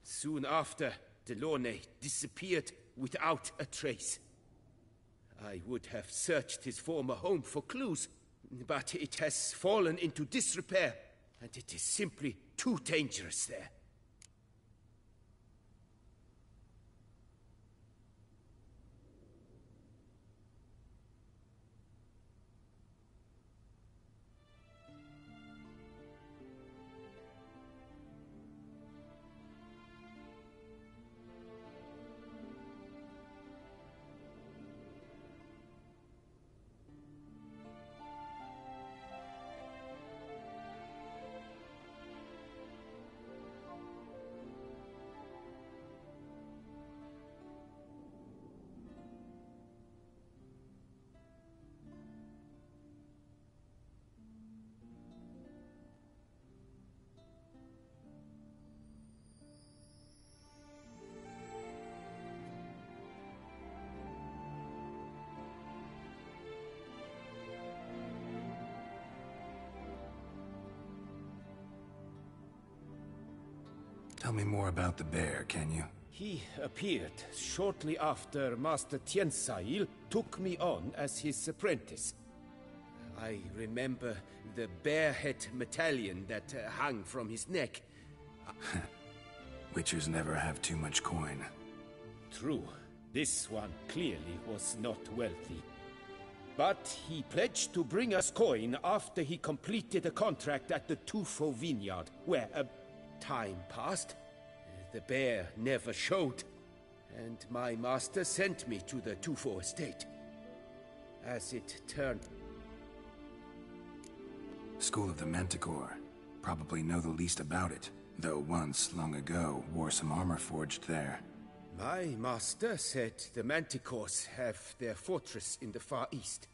Soon after, Delaunay disappeared without a trace. I would have searched his former home for clues, but it has fallen into disrepair, and it is simply too dangerous there. Tell me more about the bear, can you? He appeared shortly after Master Tiensail took me on as his apprentice. I remember the bear head medallion that hung from his neck. Witchers never have too much coin. True. This one clearly was not wealthy. But he pledged to bring us coin after he completed a contract at the Tufo vineyard, where time passed. The bear never showed, and my master sent me to the Tufo estate. As it turned... School of the Manticore. Probably know the least about it, though once, long ago, wore some armor forged there. My master said the Manticores have their fortress in the Far East.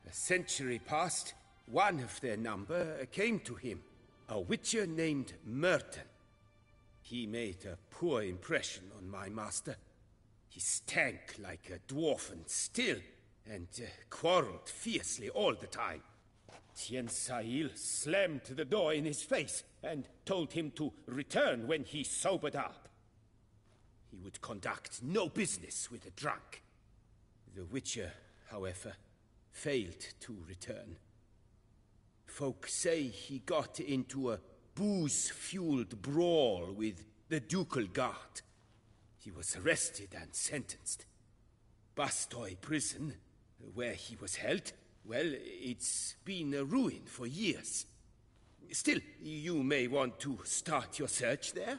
A century past, one of their number came to him, a witcher named Merton. He made a poor impression on my master. He stank like a dwarfen still, and quarreled fiercely all the time. Tien Sahil slammed the door in his face and told him to return when he sobered up. He would conduct no business with a drunk. The Witcher, however, failed to return. Folk say he got into a booze-fueled brawl with the Ducal Guard. He was arrested and sentenced. Bastoy prison, where he was held, well, it's been a ruin for years. Still, you may want to start your search there.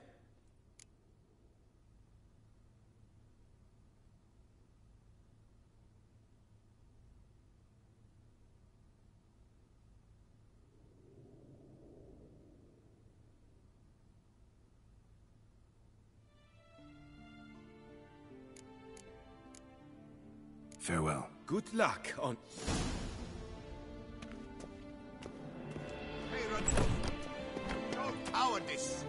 Farewell. Good luck on... No cowardice!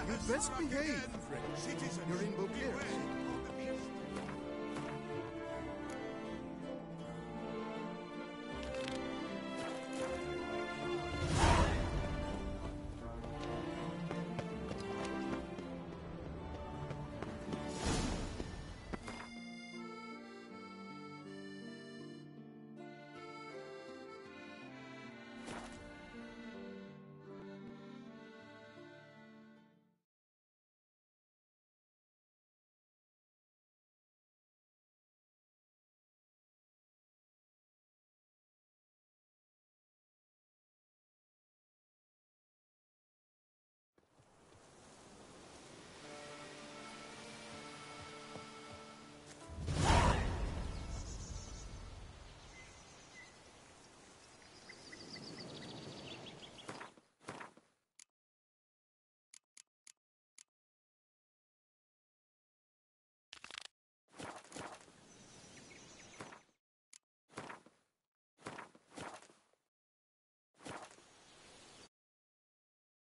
You best behave, French. You're in Beauclair.